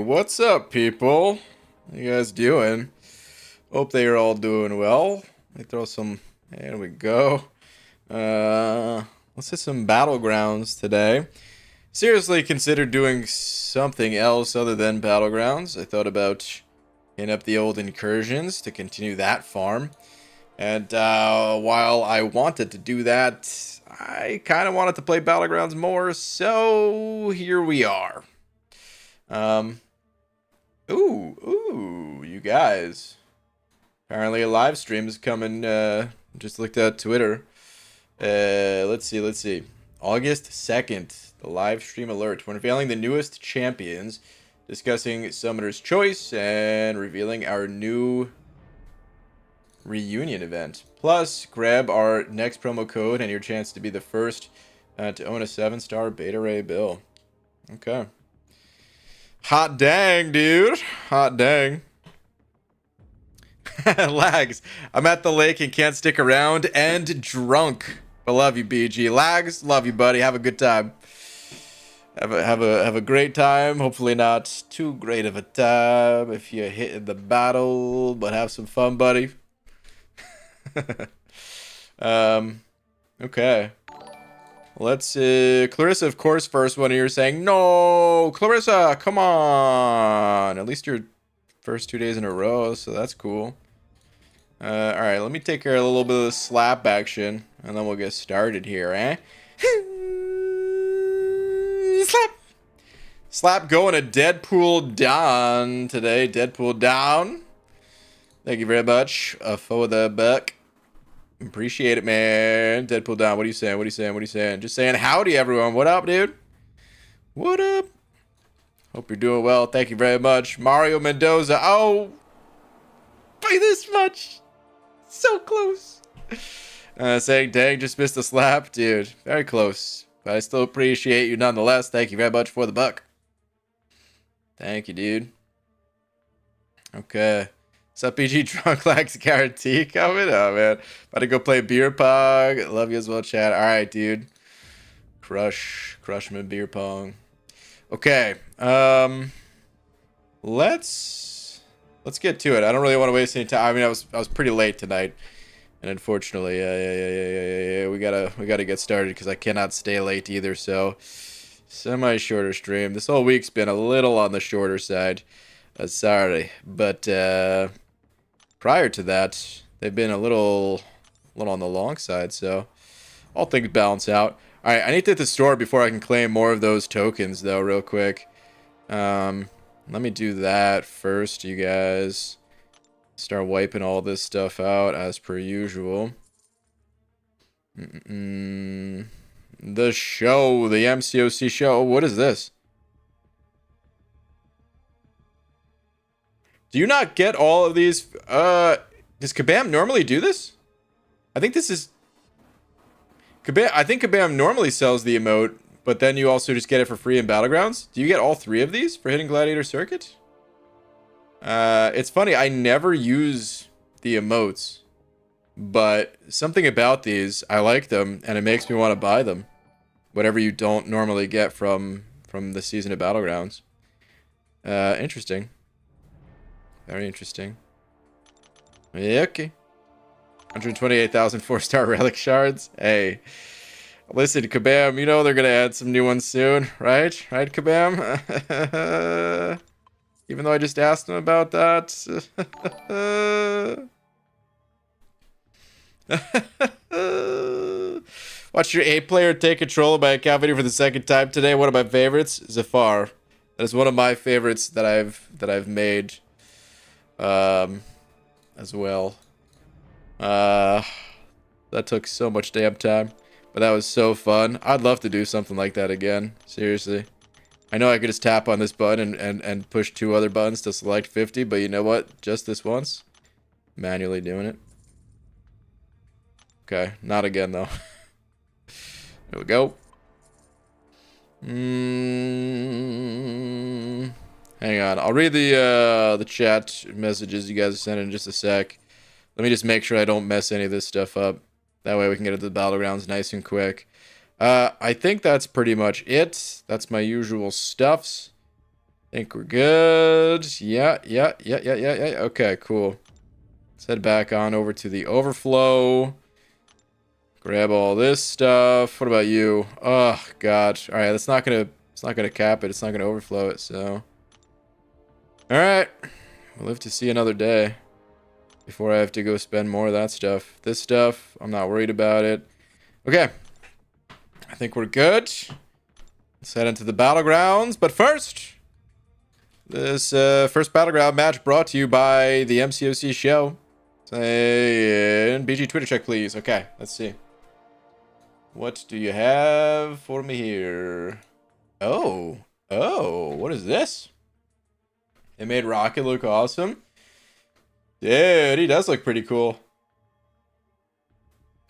what's up, people? How you guys doing? Hope they are all doing well. Let me throw some. There we go. Let's hit some battlegrounds today. Seriously, considered doing something else other than battlegrounds. I thought about hitting up the old incursions to continue that farm. And while I wanted to do that, I kind of wanted to play battlegrounds more. So here we are. Ooh, you guys. Apparently a live stream is coming, just looked at Twitter. Let's see. August 2nd, the live stream alert. We're unveiling the newest champions, discussing Summoner's Choice, and revealing our new reunion event. Plus, grab our next promo code and your chance to be the first to own a 7-star Beta Ray bill. Okay. Hot dang, dude. Hot dang. Lags. I'm at the lake and can't stick around and drunk. I love you, BG. Lags, love you, buddy. Have a good time. Have a great time. Hopefully not too great of a time if you hit in the battle, but have some fun, buddy. Okay. Let's Clarissa, of course, first one here saying, no, Clarissa, come on. At least your first 2 days in a row, so that's cool. Alright, let me take care of a little bit of the slap action, and then we'll get started here, eh? Slap! Slap going to Deadpool down today. Deadpool down. Thank you very much for the buck. Appreciate it, man. Deadpool down. What are you saying? What are you saying? What are you saying? Just saying howdy, everyone. What up, dude? What up? Hope you're doing well. Thank you very much. Mario Mendoza. Oh, by this much. So close. Saying, dang, just missed the slap. Dude, very close. But I still appreciate you nonetheless. Thank you very much for the buck. Thank you, dude. Okay. What's up, BG? Drunk Lags guarantee coming? Oh, man. About to go play beer pong. Love you as well, chat. All right, dude. Crush him in beer pong. Okay. Let's get to it. I don't really want to waste any time. I mean, I was pretty late tonight, and unfortunately, yeah, we gotta get started because I cannot stay late either. So, semi-shorter stream. This whole week's been a little on the shorter side. Sorry, but prior to that, they've been a little on the long side. So, all things balance out. All right, I need to hit the store before I can claim more of those tokens, though, real quick. Let me do that first, you guys. Start wiping all this stuff out as per usual. The show, the MCOC show. What is this? Do you not get all of these? Does Kabam normally do this? I think this is... I think Kabam normally sells the emote, but then you also just get it for free in Battlegrounds. Do you get all 3 of these for hitting Gladiator Circuit? It's funny, I never use the emotes, but something about these, I like them, and it makes me want to buy them. Whatever you don't normally get from the season of Battlegrounds. Interesting. Very interesting. Yeah, okay. 128,000 4-star relic shards. Hey. Listen, Kabam, you know they're gonna add some new ones soon, right? Right, Kabam? Even though I just asked them about that. Watch your A-player take control by a cow video for the second time today. One of my favorites, Zafar. That is one of my favorites that I've made as well. That took so much damn time, but that was so fun. I'd love to do something like that again. Seriously. I know I could just tap on this button and push 2 other buttons to select 50, but you know what? Just this once. Manually doing it. Okay, not again though. There we go. Hang on. I'll read the chat messages you guys are sending in just a sec. Let me just make sure I don't mess any of this stuff up. That way we can get into the battlegrounds nice and quick. I think that's pretty much it. That's my usual stuffs. Think we're good. Yeah. Okay, cool. Let's head back on over to the overflow. Grab all this stuff. What about you? Oh god. All right, it's not gonna cap it. It's not gonna overflow it. So, all right, we'll live to see another day before I have to go spend more of that stuff. This stuff, I'm not worried about it. Okay, I think we're good. Let's head into the battlegrounds. But first, this first battleground match brought to you by the MCOC show. And BG Twitter check, please. Okay, let's see. What do you have for me here? Oh, what is this? It made Rocket look awesome. Dude, he does look pretty cool.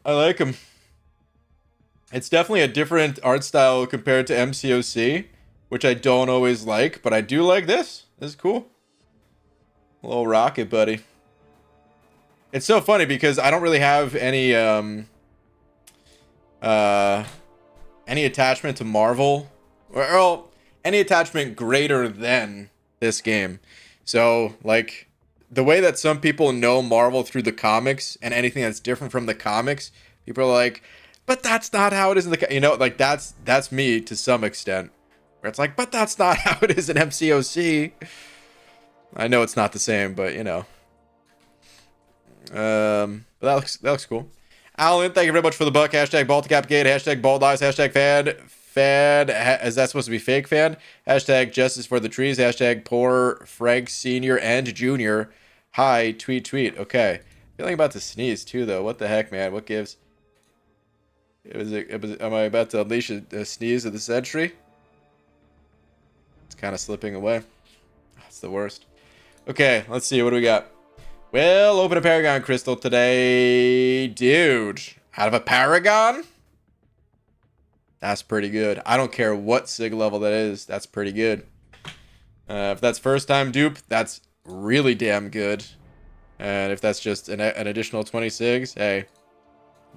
I like him. It's definitely a different art style compared to MCOC, which I don't always like, but I do like this. This is cool. Little Rocket buddy. It's so funny because I don't really have any attachment to Marvel, or any attachment greater than this game. So like the way that some people know Marvel through the comics and anything that's different from the comics, people are like, but that's not how it is in the like that's me to some extent, where it's like, but that's not how it is in MCOC. I know it's not the same, but you know. But that looks cool. Alan, thank you very much for the buck. Hashtag Balticapgate. Hashtag Bald Eyes. Hashtag Fad. Is that supposed to be fake fan? Hashtag Justice for the Trees. Hashtag Poor Frank Senior and Junior. Hi, tweet. Okay. Feeling about to sneeze too, though. What the heck, man? What gives? Am I about to unleash a sneeze of the century? It's kind of slipping away. That's the worst. Okay, let's see. What do we got? Well, open a Paragon Crystal today. Dude, out of a Paragon? That's pretty good. I don't care what SIG level that is. That's pretty good. If that's first time dupe, that's really damn good. And if that's just an additional 20 SIGs, hey,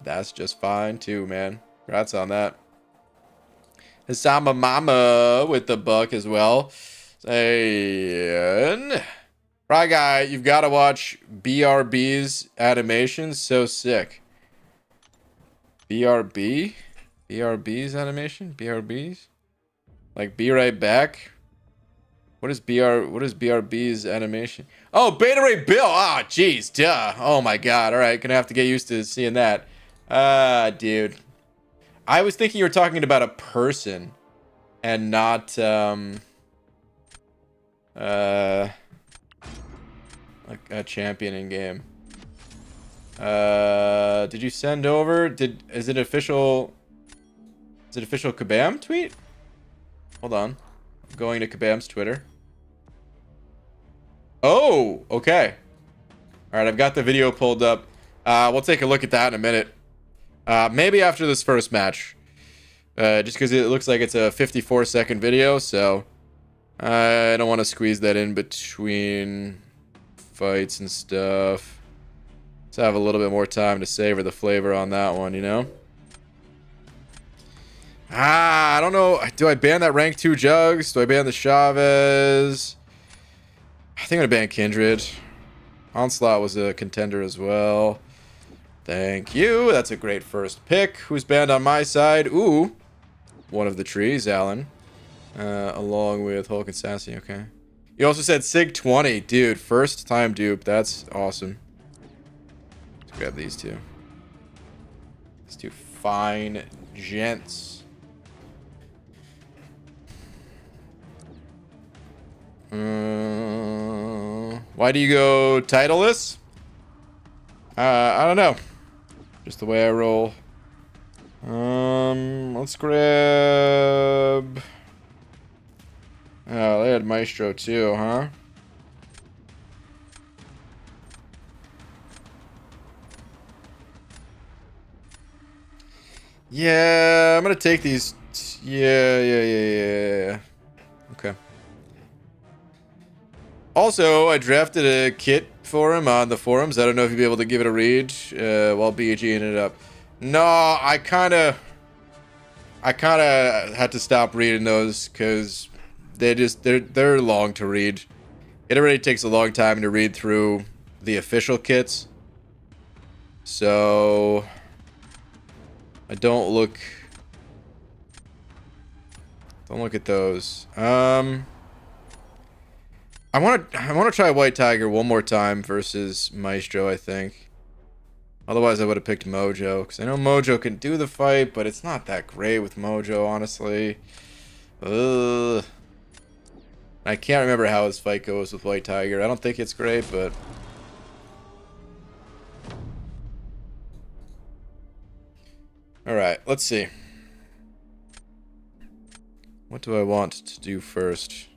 that's just fine too, man. Congrats on that. Hisama Mama with the buck as well. And right, guy, you've got to watch BRB's animation. So sick. BRB's animation? BRB's? Like, be right back? What is BRB's animation? Oh, Beta Ray Bill! Ah, jeez, duh. Oh my god, alright, gonna have to get used to seeing that. Dude. I was thinking you were talking about a person and not, like a champion in game. Did you send over? Is it official Kabam tweet? Hold on. I'm going to Kabam's Twitter. Oh, okay. All right, I've got the video pulled up. We'll take a look at that in a minute. Maybe after this first match. Just because it looks like it's a 54-second video, so I don't want to squeeze that in between fights and stuff. Let's have a little bit more time to savor the flavor on that one, you know? I don't know. Do I ban that rank 2 Jugs? Do I ban the Chavez? I think I'm gonna ban Kindred. Onslaught was a contender as well. Thank you. That's a great first pick. Who's banned on my side? Ooh. One of the trees, Alan. Along with Hulk and Sassy, okay. You also said Sig 20. Dude, first time dupe. That's awesome. Let's grab these two. These two fine gents. Why do you go titleless? I don't know. Just the way I roll. Let's grab... Oh, they had Maestro too, huh? Yeah, I'm gonna take these. Yeah. Okay. Also, I drafted a kit for him on the forums. I don't know if you'll be able to give it a read while BGing it up. No, I kind of had to stop reading those because they're long to read. It already takes a long time to read through the official kits. So I don't look at those. I want to try White Tiger one more time versus Maestro, I think. Otherwise, I would have picked Mojo, because I know Mojo can do the fight, but it's not that great with Mojo, honestly. Ugh. I can't remember how his fight goes with White Tiger. I don't think it's great, but... Alright, let's see. What do I want to do first?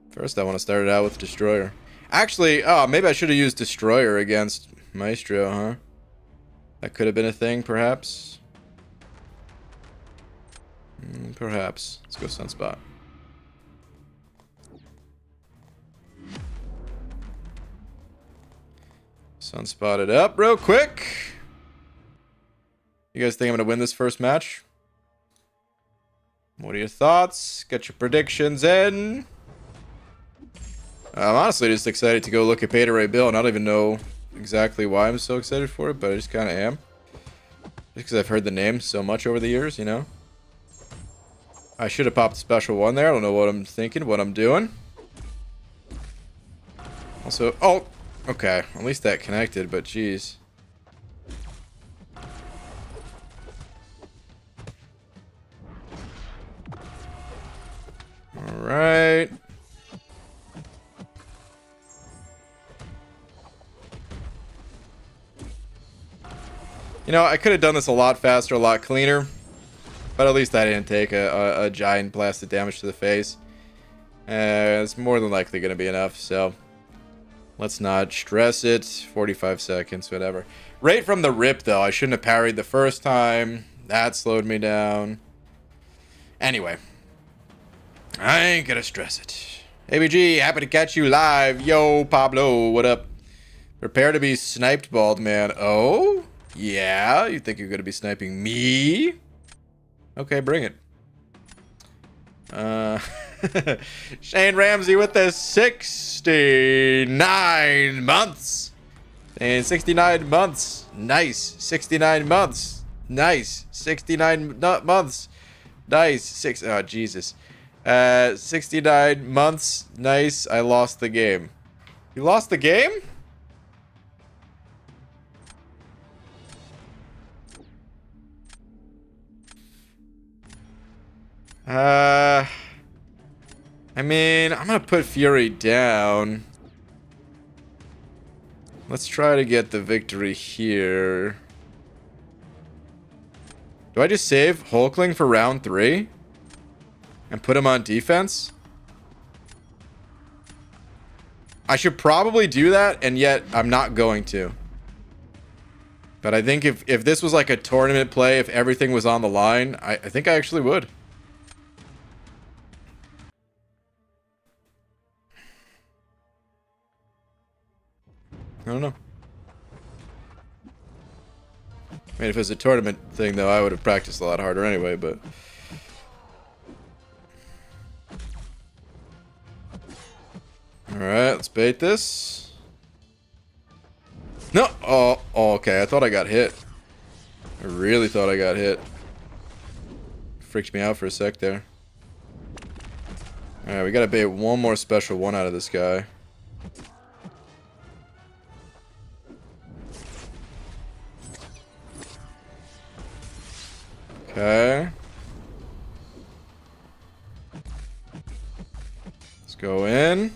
First, I want to start it out with Destroyer. Actually, oh, maybe I should have used Destroyer against Maestro, huh? That could have been a thing, perhaps. Perhaps. Let's go Sunspot. Sunspot it up real quick. You guys think I'm going to win this first match? What are your thoughts? Get your predictions in. I'm honestly just excited to go look at Beta Ray Bill. I don't even know exactly why I'm so excited for it, but I just kind of am. Just because I've heard the name so much over the years, you know? I should have popped a special one there. I don't know what I'm thinking, what I'm doing. Also, oh, okay. At least that connected, but geez. Alright. You know, I could have done this a lot faster, a lot cleaner. But at least I didn't take a giant blasted damage to the face. It's more than likely going to be enough, so... Let's not stress it. 45 seconds, whatever. Right from the rip, though, I shouldn't have parried the first time. That slowed me down. Anyway. I ain't gonna stress it. ABG, happy to catch you live. Yo, Pablo, what up? Prepare to be sniped, bald man. Oh? Yeah? You think you're gonna be sniping me? Okay, bring it. Shane Ramsey with the 69 months. And 69 months. Nice. 69 months. Nice. 69 months. Nice. Oh, Jesus. 69 months. Nice. I lost the game. You lost the game? I mean, I'm gonna put Fury down. Let's try to get the victory here. Do I just save Hulkling for round 3? And put him on defense? I should probably do that, and yet I'm not going to. But I think if this was like a tournament play, if everything was on the line, I think I actually would. I don't know. I mean, if it was a tournament thing, though, I would have practiced a lot harder anyway, but... Alright, let's bait this. No! Oh, okay, I thought I got hit. I really thought I got hit. Freaked me out for a sec there. Alright, we gotta bait one more special one out of this guy. Okay. Let's go in.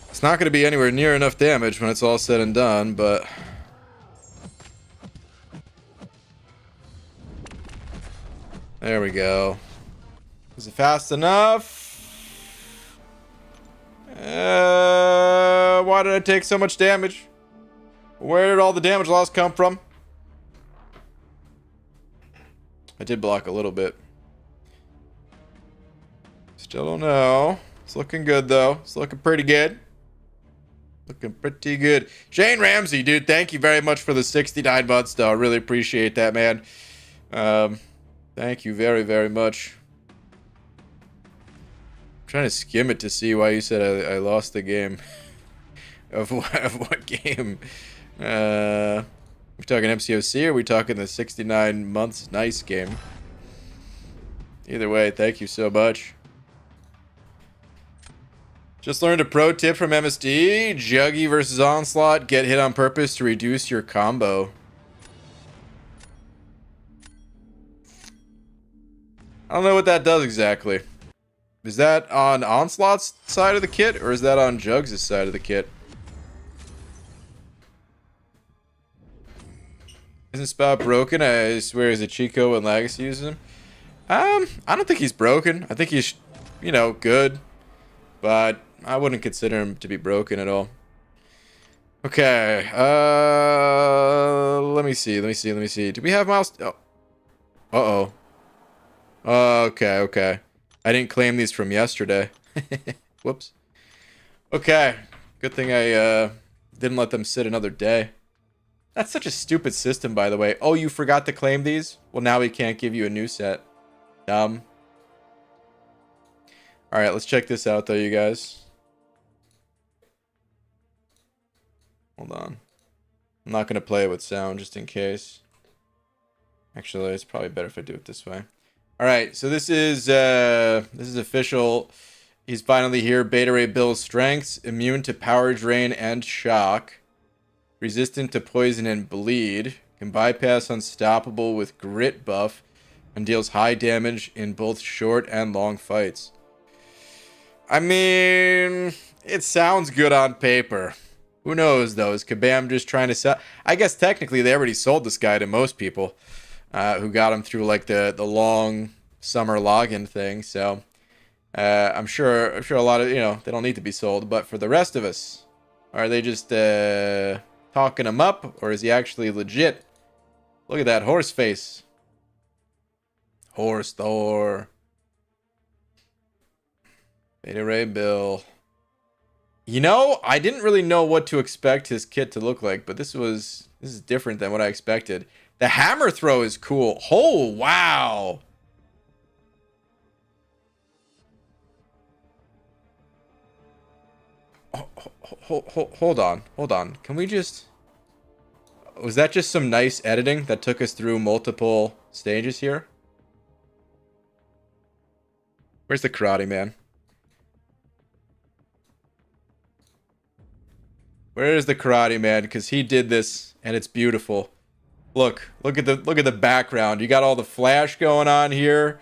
It's not going to be anywhere near enough damage when it's all said and done, but... There we go. Is it fast enough? Why did I take so much damage? Where did all the damage loss come from? I did block a little bit. Still don't know. It's looking good, though. It's looking pretty good. Looking pretty good. Shane Ramsey, dude, thank you very much for the 69 months, though. I really appreciate that, man. Thank you very, very much. trying to skim it to see why you said I lost the game. of what game? We talking MCOC or are we talking the 69 months nice game? Either way, thank you so much. Just learned a pro tip from MSD. Juggy versus Onslaught. Get hit on purpose to reduce your combo. I don't know what that does exactly. Is that on Onslaught's side of the kit, or is that on Jugs' side of the kit? Isn't Spout broken? I swear he's a Chico when Legacy uses him. I don't think he's broken. I think he's, you know, good. But I wouldn't consider him to be broken at all. Okay. Let me see. Do we have miles? Oh. Uh-oh. Okay. I didn't claim these from yesterday. Whoops. Okay. Good thing I didn't let them sit another day. That's such a stupid system, by the way. Oh, you forgot to claim these? Well, now we can't give you a new set. Dumb. Alright, let's check this out, though, you guys. Hold on. I'm not going to play it with sound, just in case. Actually, it's probably better if I do it this way. Alright, so this is official. He's finally here. Beta Ray Bill's strengths. Immune to power drain and shock. Resistant to poison and bleed. Can bypass unstoppable with grit buff. And deals high damage in both short and long fights. I mean, it sounds good on paper. Who knows, though? Is Kabam just trying to sell? I guess technically they already sold this guy to most people who got him through like the long summer login thing. So I'm sure a lot of, you know, they don't need to be sold. But for the rest of us, are they just talking him up, or is he actually legit? Look at that horse face. Horse Thor. Beta Ray Bill. You know, I didn't really know what to expect his kit to look like, but this is different than what I expected. The hammer throw is cool. Oh, wow. Hold on. Can we just... Was that just some nice editing that took us through multiple stages here? Where's the Karate Man? Where is the Karate Man? Because he did this, and it's beautiful. Look at the background. You got all the flash going on here,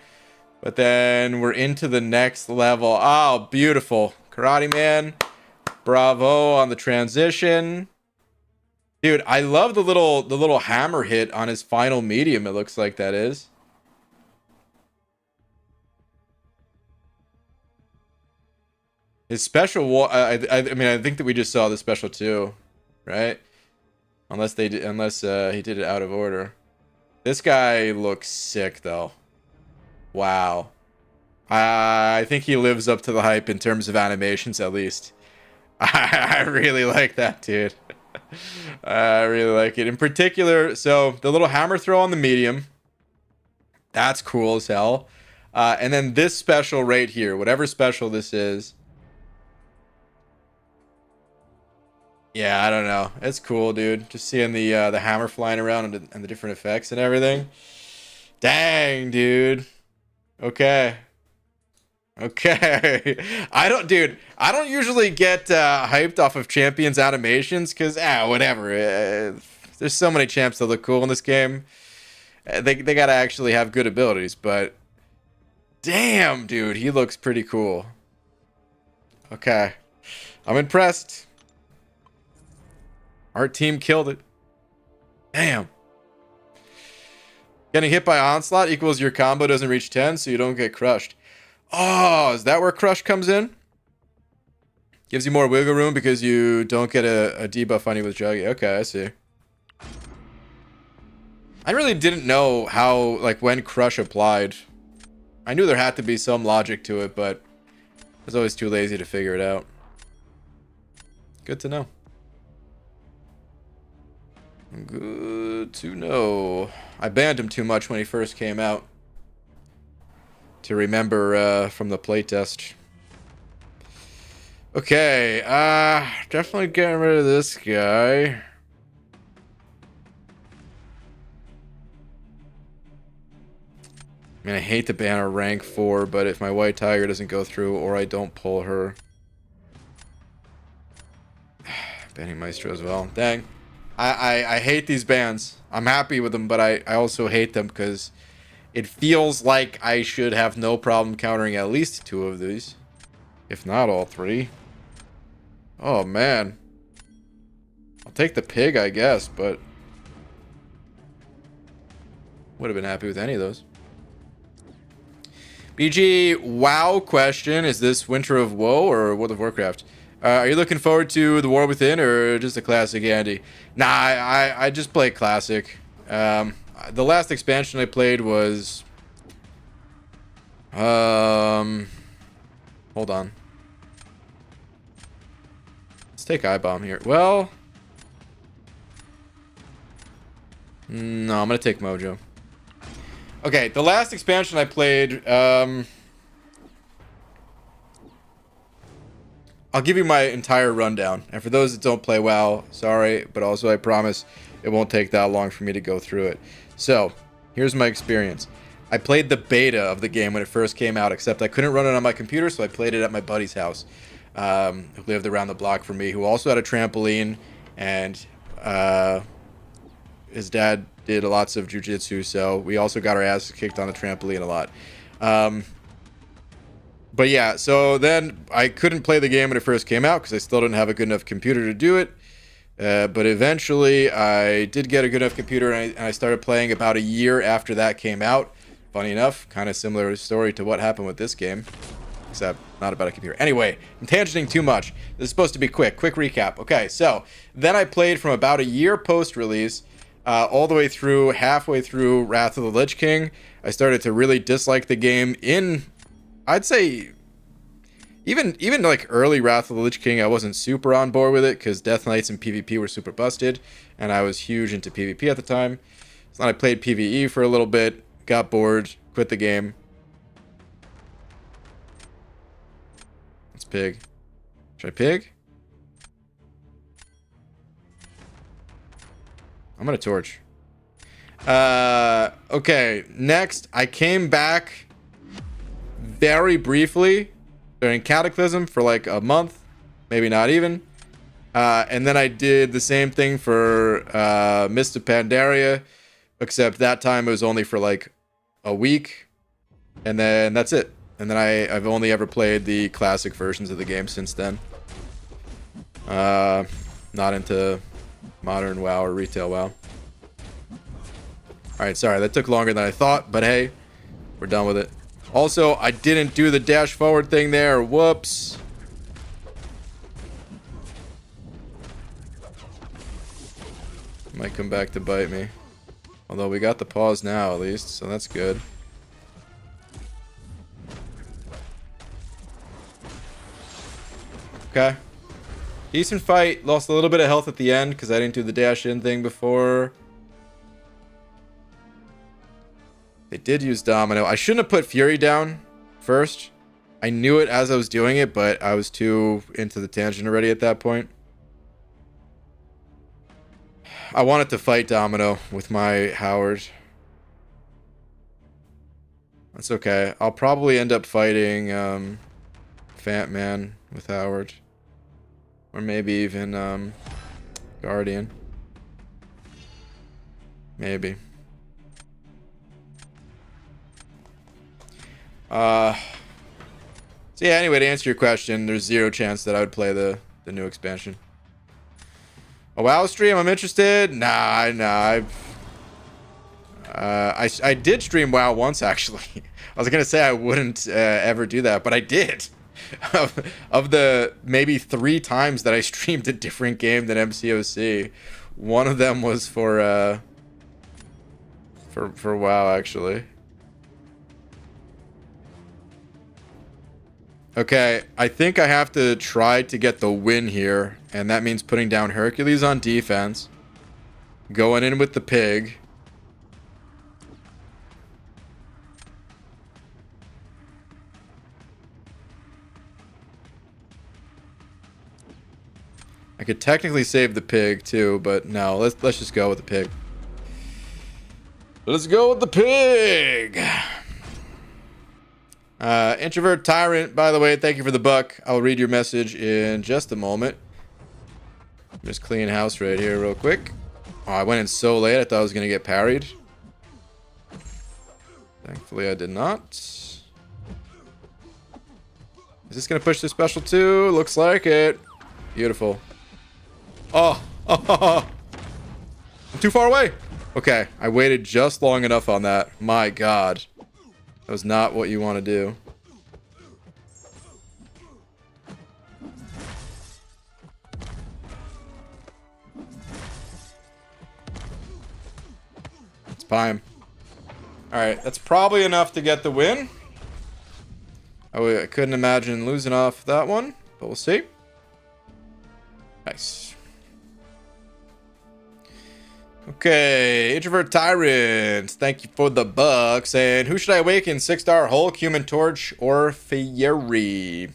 but then we're into the next level. Oh, beautiful, Karate Man. Bravo on the transition, dude. I love the little hammer hit on his final medium. It looks like that is. His special, I mean, I think that we just saw the special too, right? Unless he did it out of order. This guy looks sick though. Wow. I think he lives up to the hype in terms of animations, at least. I really like that, dude. I really like it. In particular, so the little hammer throw on the medium. That's cool as hell. And then this special right here, whatever special this is. Yeah, I don't know. It's cool, dude. Just seeing the hammer flying around and the different effects and everything. Dang, dude. Okay. I don't usually get hyped off of champions animations because whatever. There's so many champs that look cool in this game. They gotta actually have good abilities, but damn, dude, he looks pretty cool. Okay, I'm impressed. Our team killed it. Damn. Getting hit by Onslaught equals your combo doesn't reach 10, so you don't get crushed. Oh, is that where Crush comes in? Gives you more wiggle room because you don't get a debuff on you with Juggy. Okay, I see. I really didn't know how, like, when Crush applied. I knew there had to be some logic to it, but I was always too lazy to figure it out. Good to know. Good to know. I banned him too much when he first came out. To remember from the playtest. Okay, definitely getting rid of this guy. I mean, I hate to ban a rank 4, but if my white tiger doesn't go through or I don't pull her... Banning Maestro as well. Dang. I hate these bans. I'm happy with them, but I also hate them because it feels like I should have no problem countering at least 2 of these. If not all 3. Oh, man. I'll take the pig, I guess, but... Would have been happy with any of those. BG, WoW question. Is this Winter of Woe or World of Warcraft? Are you looking forward to The War Within or just a classic, Andy? Nah, I just play classic. The last expansion I played was... Hold on. Let's take I-Bomb here. Well... No, I'm going to take Mojo. Okay, the last expansion I played, I'll give you my entire rundown. And for those that don't play WoW, sorry, but also I promise it won't take that long for me to go through it. So, here's my experience. I played the beta of the game when it first came out, except I couldn't run it on my computer, so I played it at my buddy's house, who lived around the block from me, who also had a trampoline, and his dad did lots of jujitsu, so we also got our asses kicked on the trampoline a lot. But yeah, so then I couldn't play the game when it first came out because I still didn't have a good enough computer to do it. But eventually I did get a good enough computer, and I started playing about a year after that came out. Funny enough, kind of similar story to what happened with this game, except not about a computer. Anyway, I'm tangenting too much. This is supposed to be quick recap. Okay, so then I played from about a year post-release all the way through, halfway through Wrath of the Lich King. I started to really dislike the game in, I'd say, even like early Wrath of the Lich King, I wasn't super on board with it because Death Knights and PvP were super busted, and I was huge into PvP at the time. So then I played PvE for a little bit, got bored, quit the game. Let's pig. Should I pig? I'm gonna torch. Okay, next, I came back very briefly during Cataclysm for like a month, maybe not even. And then I did the same thing for Mist of Pandaria, except that time it was only for like a week, and then that's it. And then I've only ever played the classic versions of the game since then. Not into modern WoW or retail WoW. Alright, sorry, that took longer than I thought, but hey, we're done with it. Also, I didn't do the dash forward thing there. Whoops. Might come back to bite me. Although we got the pause now at least, so that's good. Okay. Decent fight. Lost a little bit of health at the end because I didn't do the dash in thing before. They did use Domino. I shouldn't have put Fury down first. I knew it as I was doing it, but I was too into the tangent already at that point. I wanted to fight Domino with my Howard. That's okay. I'll probably end up fighting Fat Man with Howard. Or maybe even Guardian. Maybe. So yeah, anyway, to answer your question, there's 0 chance that I would play the new expansion. A WoW stream, I'm interested. Nah. I did stream WoW once, actually. I was gonna say I wouldn't ever do that, but I did. Of the maybe 3 times that I streamed a different game than MCOC, one of them was for WoW, actually. Okay, I think I have to try to get the win here, and that means putting down Hercules on defense, going in with the pig. I could technically save the pig too, but no, let's just go with the pig. Let's go with the pig. Introvert Tyrant, by the way, thank you for the buck. I'll read your message in just a moment. Just clean house right here real quick. Oh, I went in so late, I thought I was going to get parried. Thankfully, I did not. Is this going to push the special too? Looks like it. Beautiful. Oh, I'm too far away. Okay, I waited just long enough on that. My God. That was not what you want to do. Let's buy him. Alright, that's probably enough to get the win. I couldn't imagine losing off that one, but we'll see. Nice. Okay, Introvert Tyrant, thank you for the bucks. And who should I awaken? 6-star Hulk, Human Torch, or Fury?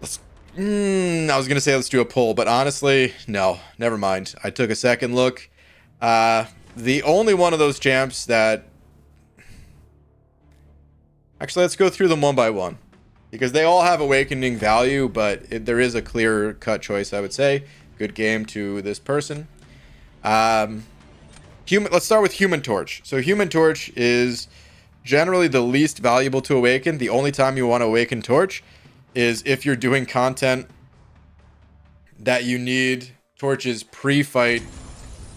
I was gonna say let's do a poll, but honestly, no, never mind. I took a second look. The only one of those champs that... Actually, let's go through them one by one, because they all have awakening value, but there is a clear-cut choice, I would say. Good game to this person. Let's start with Human Torch. So Human Torch is generally the least valuable to awaken. The only time you want to awaken Torch is if you're doing content that you need Torches pre-fight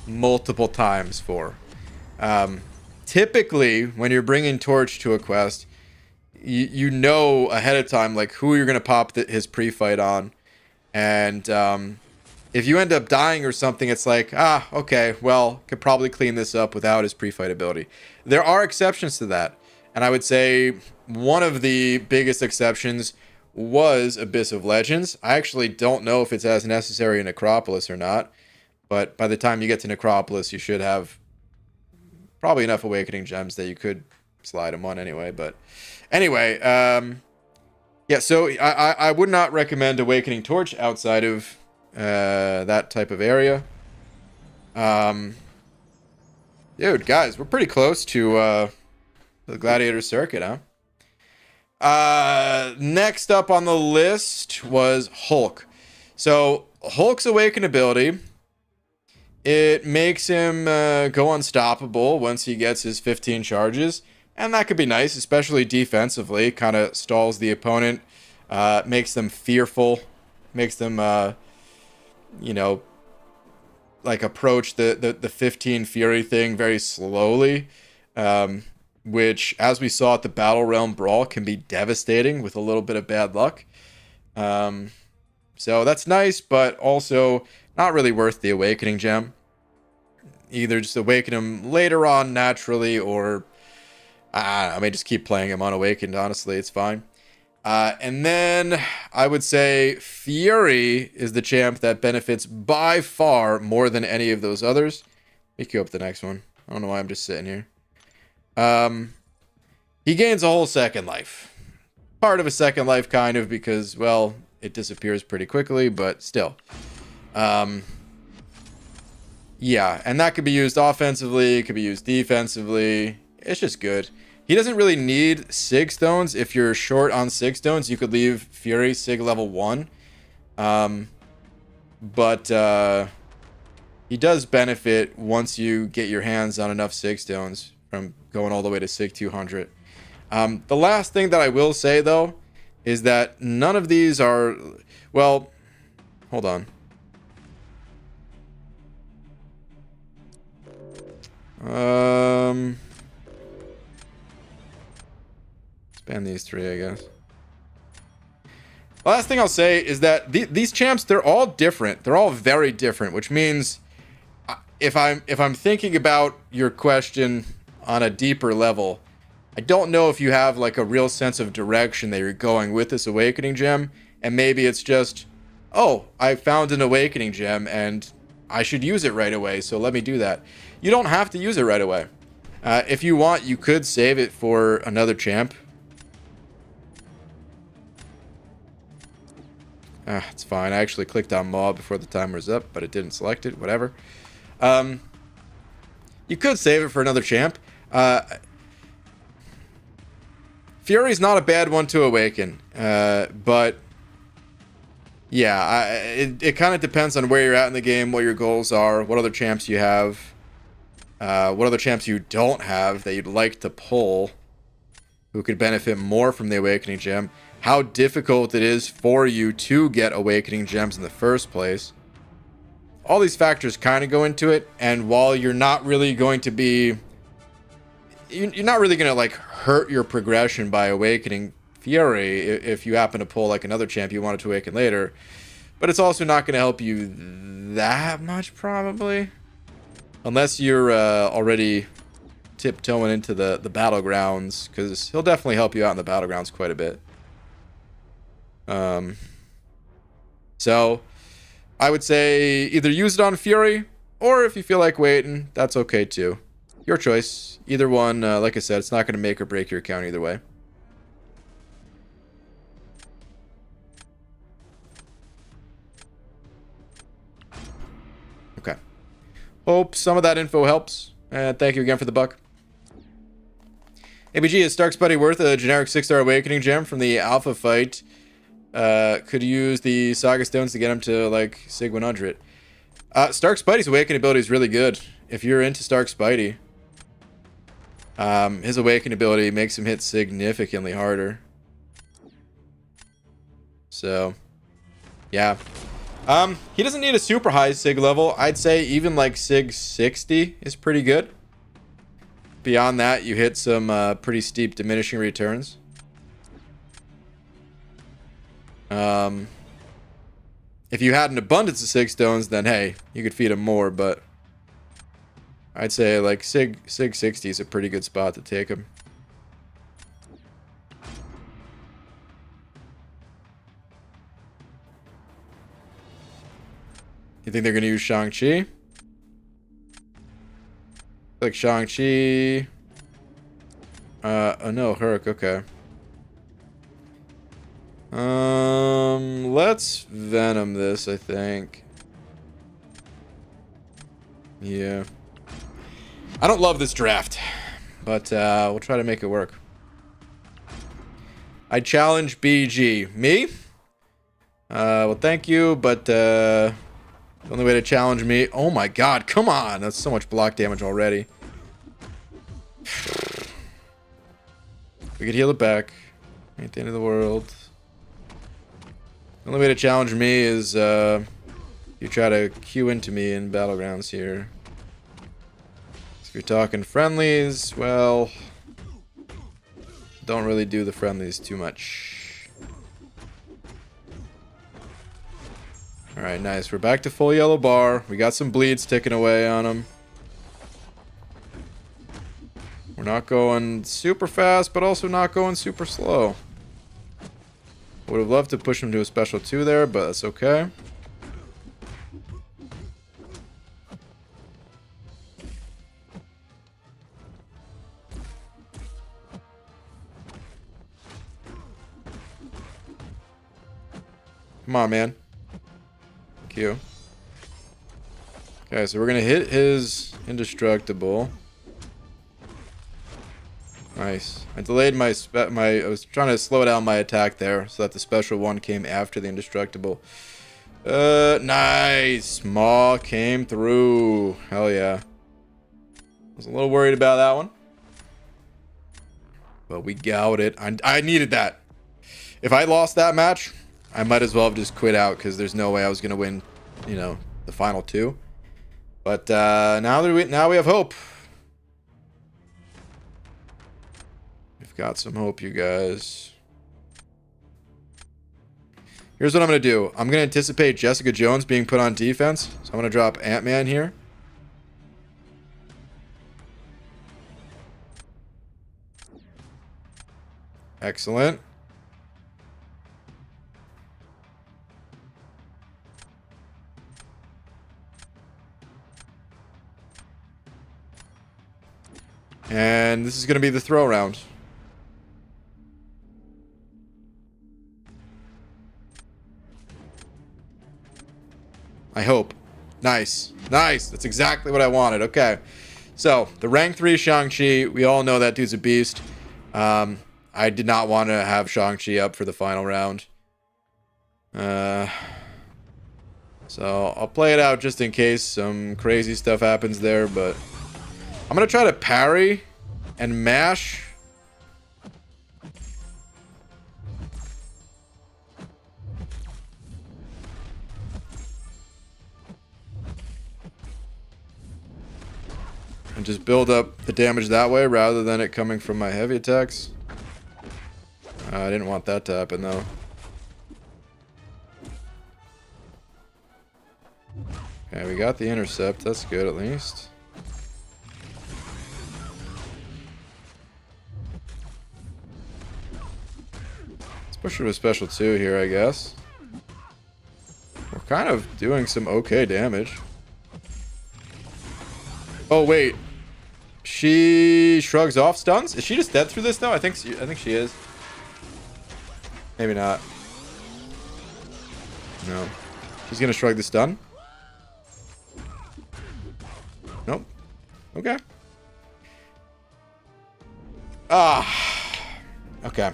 multiple times for. Typically, when you're bringing Torch to a quest, you know ahead of time like who you're going to pop his pre-fight on. And if you end up dying or something, it's like, okay, well, could probably clean this up without his pre-fight ability. There are exceptions to that. And I would say one of the biggest exceptions was Abyss of Legends. I actually don't know if it's as necessary in Necropolis or not. But by the time you get to Necropolis, you should have probably enough Awakening Gems that you could slide them on anyway. But anyway, yeah, so I would not recommend Awakening Torch outside of that type of area. Dude, guys, we're pretty close to the Gladiator Circuit, huh? Next up on the list was Hulk. So Hulk's Awaken ability, it makes him go unstoppable once he gets his 15 charges, and that could be nice, especially defensively. Kind of stalls the opponent, makes them fearful, makes them you know, like approach the 15 Fury thing very slowly, which, as we saw at the Battle Realm Brawl, can be devastating with a little bit of bad luck. So that's nice, but also not really worth the Awakening Gem. Either just awaken him later on naturally, or I may just keep playing him unawakened, honestly, it's fine. And then I would say Fury is the champ that benefits by far more than any of those others. Let me queue up the next one. I don't know why I'm just sitting here. He gains a whole second life. Part of a second life, kind of, because, well, it disappears pretty quickly, but still. Yeah, and that could be used offensively, it could be used defensively. It's just good. He doesn't really need Sig Stones. If you're short on Sig Stones, you could leave Fury Sig level 1. But he does benefit once you get your hands on enough Sig Stones from going all the way to Sig 200. The last thing that I will say, though, is that none of these are... Well, hold on. Ban these three, I guess. The last thing I'll say is that these champs, they're all different. They're all very different, which means if I'm thinking about your question on a deeper level, I don't know if you have like a real sense of direction that you're going with this Awakening Gem, and maybe it's just, oh, I found an Awakening Gem and I should use it right away, so let me do that. You don't have to use it right away. If you want, you could save it for another champ. It's fine. I actually clicked on mob before the timer was up, but it didn't select it. Whatever. You could save it for another champ. Fury's not a bad one to awaken, but yeah, it kind of depends on where you're at in the game, what your goals are, what other champs you have, what other champs you don't have that you'd like to pull, who could benefit more from the Awakening Gem, how difficult it is for you to get Awakening Gems in the first place. All these factors kind of go into it, and while you're not really going to be... You're not really going to, like, hurt your progression by Awakening Fury if you happen to pull, like, another champ you wanted to awaken later. But it's also not going to help you that much, probably. Unless you're already tiptoeing into the Battlegrounds, because he'll definitely help you out in the Battlegrounds quite a bit. So, I would say either use it on Fury, or if you feel like waiting, that's okay too. Your choice. Either one, like I said, it's not going to make or break your account either way. Okay. Hope some of that info helps. And thank you again for the buck. ABG, is Stark's Buddy worth a generic 6-star Awakening Gem from the Alpha fight? Could use the Saga Stones to get him to, like, Sig 100. Stark Spidey's Awakening ability is really good. If you're into Stark Spidey, his Awakening ability makes him hit significantly harder. So, yeah. He doesn't need a super high Sig level. I'd say even, like, Sig 60 is pretty good. Beyond that, you hit some pretty steep diminishing returns. If you had an abundance of Sig stones, then hey, you could feed him more, but I'd say like Sig 60 is a pretty good spot to take him. You think they're going to use Shang-Chi? Like Shang-Chi. Oh no, Herc, okay. Let's Venom this, I think. Yeah. I don't love this draft, but we'll try to make it work. I challenge BG. Me? Well, thank you, but the only way to challenge me... Oh my god, come on! That's so much block damage already. We could heal it back. Ain't the end of the world. The only way to challenge me is you try to queue into me in Battlegrounds here. So if you're talking friendlies, well, don't really do the friendlies too much. Alright, nice. We're back to full yellow bar. We got some bleeds ticking away on him. We're not going super fast, but also not going super slow. Would have loved to push him to a special 2 there, but that's okay. Come on, man. Thank you. Okay, so we're going to hit his indestructible. Nice. I delayed my I was trying to slow down my attack there so that the special one came after the indestructible. Nice. Maw came through. Hell yeah. I was a little worried about that one. But we got it. I needed that. If I lost that match, I might as well have just quit out because there's no way I was going to win, you know, the final 2. But now we have hope. We've got some hope, you guys. Here's what I'm going to do. I'm going to anticipate Jessica Jones being put on defense. So I'm going to drop Ant-Man here. Excellent. And this is going to be the throw round. I hope. Nice. Nice. That's exactly what I wanted. Okay. So, the rank 3 Shang-Chi. We all know that dude's a beast. I did not want to have Shang-Chi up for the final round. So, I'll play it out just in case some crazy stuff happens there, but I'm going to try to parry and mash. And just build up the damage that way rather than it coming from my heavy attacks. I didn't want that to happen though. Okay, we got the intercept. That's good at least. Let's push it with special 2 here, I guess. We're kind of doing some okay damage. Oh wait, she shrugs off stuns. Is she just dead through this though? I think she is. Maybe not. No, she's gonna shrug the stun. Nope. Okay. Okay.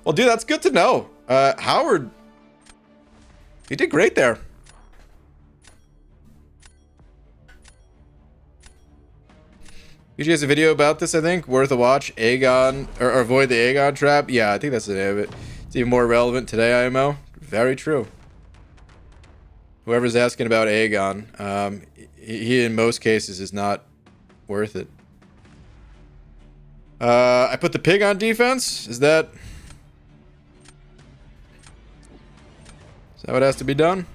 Well, dude, that's good to know. Howard, you did great there. BG has a video about this, I think. Worth a watch. Aegon, or avoid the Aegon trap. Yeah, I think that's the name of it. It's even more relevant today, IMO. Very true. Whoever's asking about Aegon, he in most cases is not worth it. I put the pig on defense. Is that what has to be done?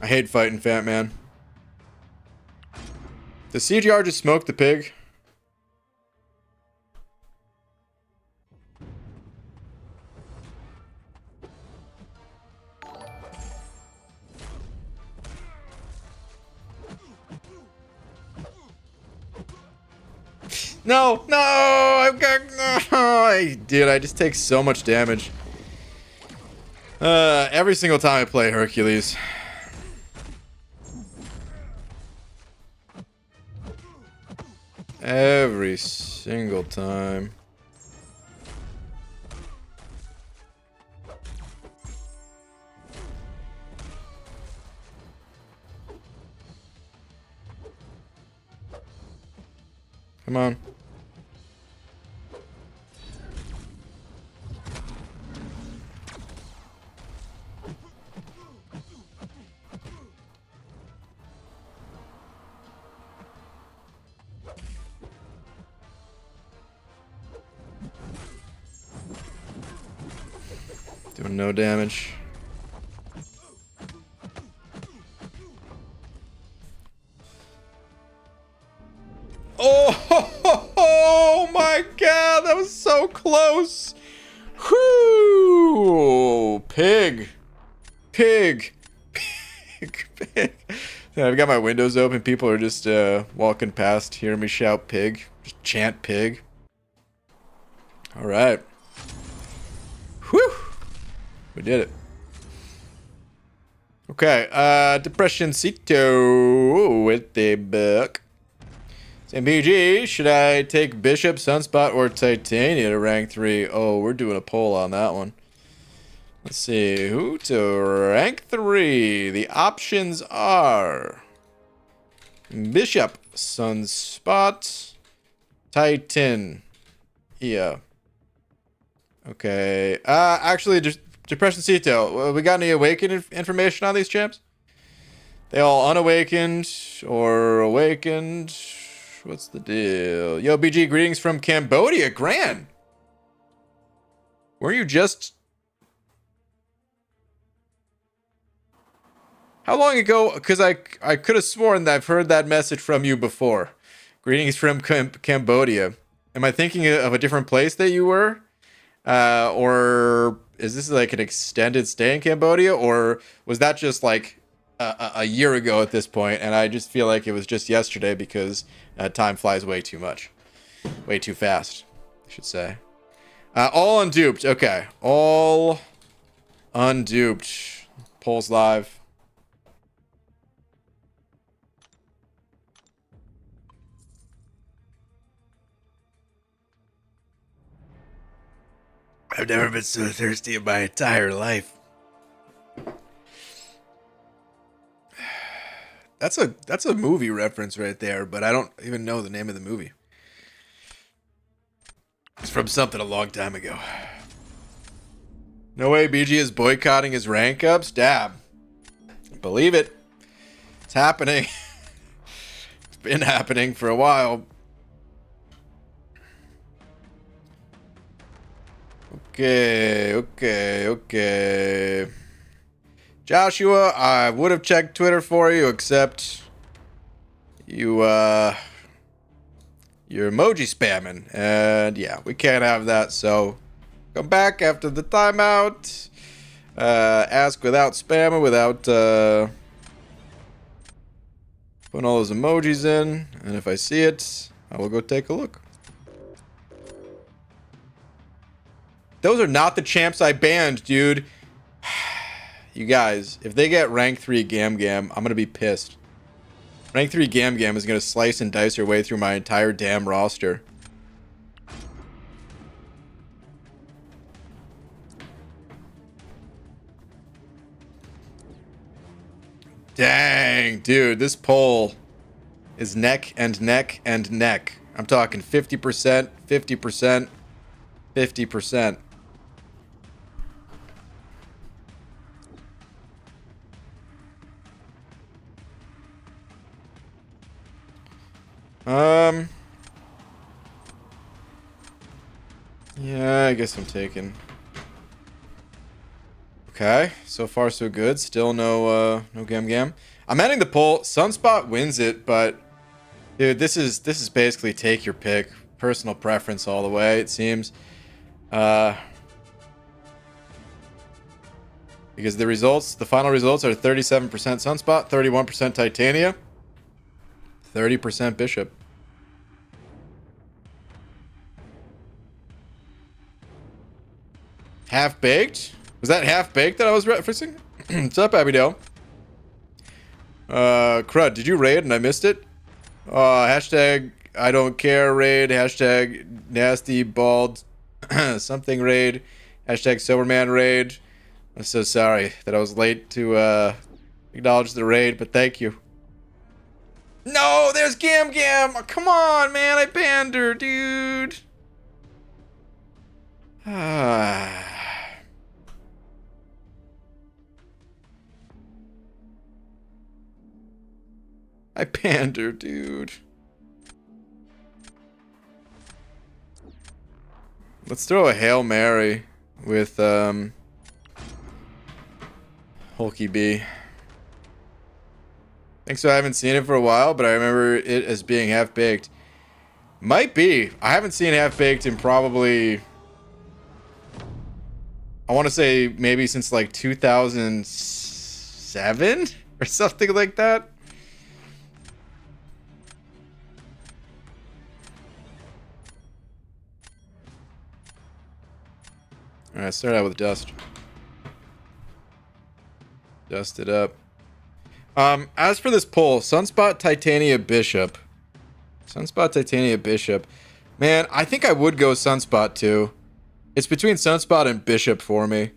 I hate fighting Fat Man. Does CGR just smoke the pig? No, no, I've got no. Dude, I just take so much damage. Every single time I play Hercules. Every single time. Come on. Doing no damage. Oh my god, that was so close. Whoo! Pig. Pig. Pig. Pig. Yeah, I've got my windows open. People are just walking past, hearing me shout pig. Just chant pig. All right. Whew. We did it. Okay, Depressioncito with the book. Saying, BG, should I take Bishop, Sunspot, or Titania to rank 3? Oh, we're doing a poll on that one. Let's see, who to rank 3? The options are Bishop, Sunspot, Titan. Yeah. Okay. Actually, just Depressioncito, we got any awakened information on these champs? They all unawakened or awakened? What's the deal? Yo, BG, greetings from Cambodia. Gran! Were you just... How long ago? Because I could have sworn that I've heard that message from you before. Greetings from Cambodia. Am I thinking of a different place that you were? Or is this like an extended stay in Cambodia? Or was that just like a year ago at this point? And I just feel like it was just yesterday because time flies way too much. Way too fast, I should say. All unduped. Okay. All unduped. Polls live. I've never been so thirsty in my entire life. That's a movie reference right there, but I don't even know the name of the movie. It's from something a long time ago. No way BG is boycotting his rank ups? Dab. Believe it. It's happening. It's been happening for a while. Okay. Joshua, I would have checked Twitter for you, except you're emoji spamming, and yeah, we can't have that, so come back after the timeout, ask without spamming, without putting all those emojis in, and if I see it, I will go take a look. Those are not the champs I banned, dude. You guys, if they get rank 3 Gam Gam, I'm going to be pissed. Rank 3 Gam Gam is going to slice and dice her way through my entire damn roster. Dang, dude, this poll is neck and neck and neck. I'm talking 50%, 50%, 50%. Yeah, I guess I'm taking. Okay, so far so good. Still no Gam Gam. I'm ending the poll. Sunspot wins it, but dude, this is basically take your pick. Personal preference all the way, it seems. Because the final results are 37% Sunspot, 31% Titania, 30% Bishop. Half-baked? Was that half-baked that I was referencing? What's up, Abidale? Crud, did you raid and I missed it? Hashtag I don't care raid, hashtag nasty bald something raid, hashtag soberman raid. I'm so sorry that I was late to acknowledge the raid, but thank you. No, there's Gam Gam! Oh, come on, man, I banned her, dude. I banned her, dude. Let's throw a Hail Mary with Hulky B. Think so. I haven't seen it for a while, but I remember it as being half-baked. Might be. I haven't seen half-baked in probably, I want to say maybe since like 2007 or something like that. Alright, start out with dust. Dust it up. As for this poll, Sunspot, Titania, Bishop. Sunspot, Titania, Bishop. Man, I think I would go Sunspot too. It's between Sunspot and Bishop for me.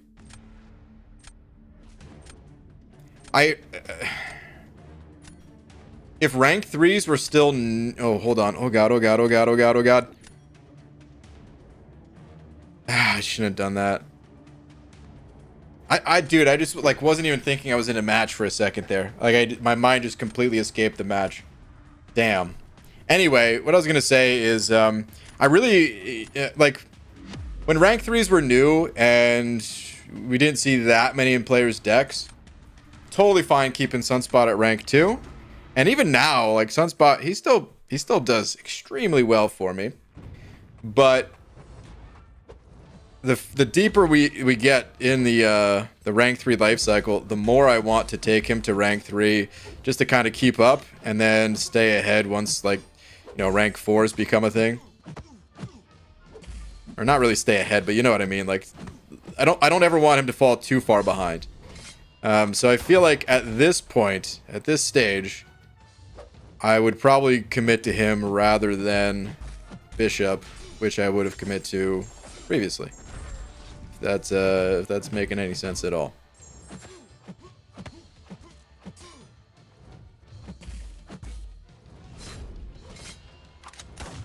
If rank 3s were still... Oh, hold on. Oh god, oh god, oh god, oh god, oh god. I shouldn't have done that. Dude, I just like wasn't even thinking I was in a match for a second there. Like my mind just completely escaped the match. Damn. Anyway, what I was gonna say is, I really like when rank 3s were new and we didn't see that many in players' decks. Totally fine keeping Sunspot at rank 2, and even now, like Sunspot, he still does extremely well for me, but the deeper we get in the rank 3 life cycle, the more I want to take him to rank 3 just to kind of keep up and then stay ahead once, like, you know, rank 4s become a thing. Or not really stay ahead, but you know what I mean. Like, I don't ever want him to fall too far behind. So I feel like at this point, at this stage, I would probably commit to him rather than Bishop, which I would have committed to previously. If that's making any sense at all.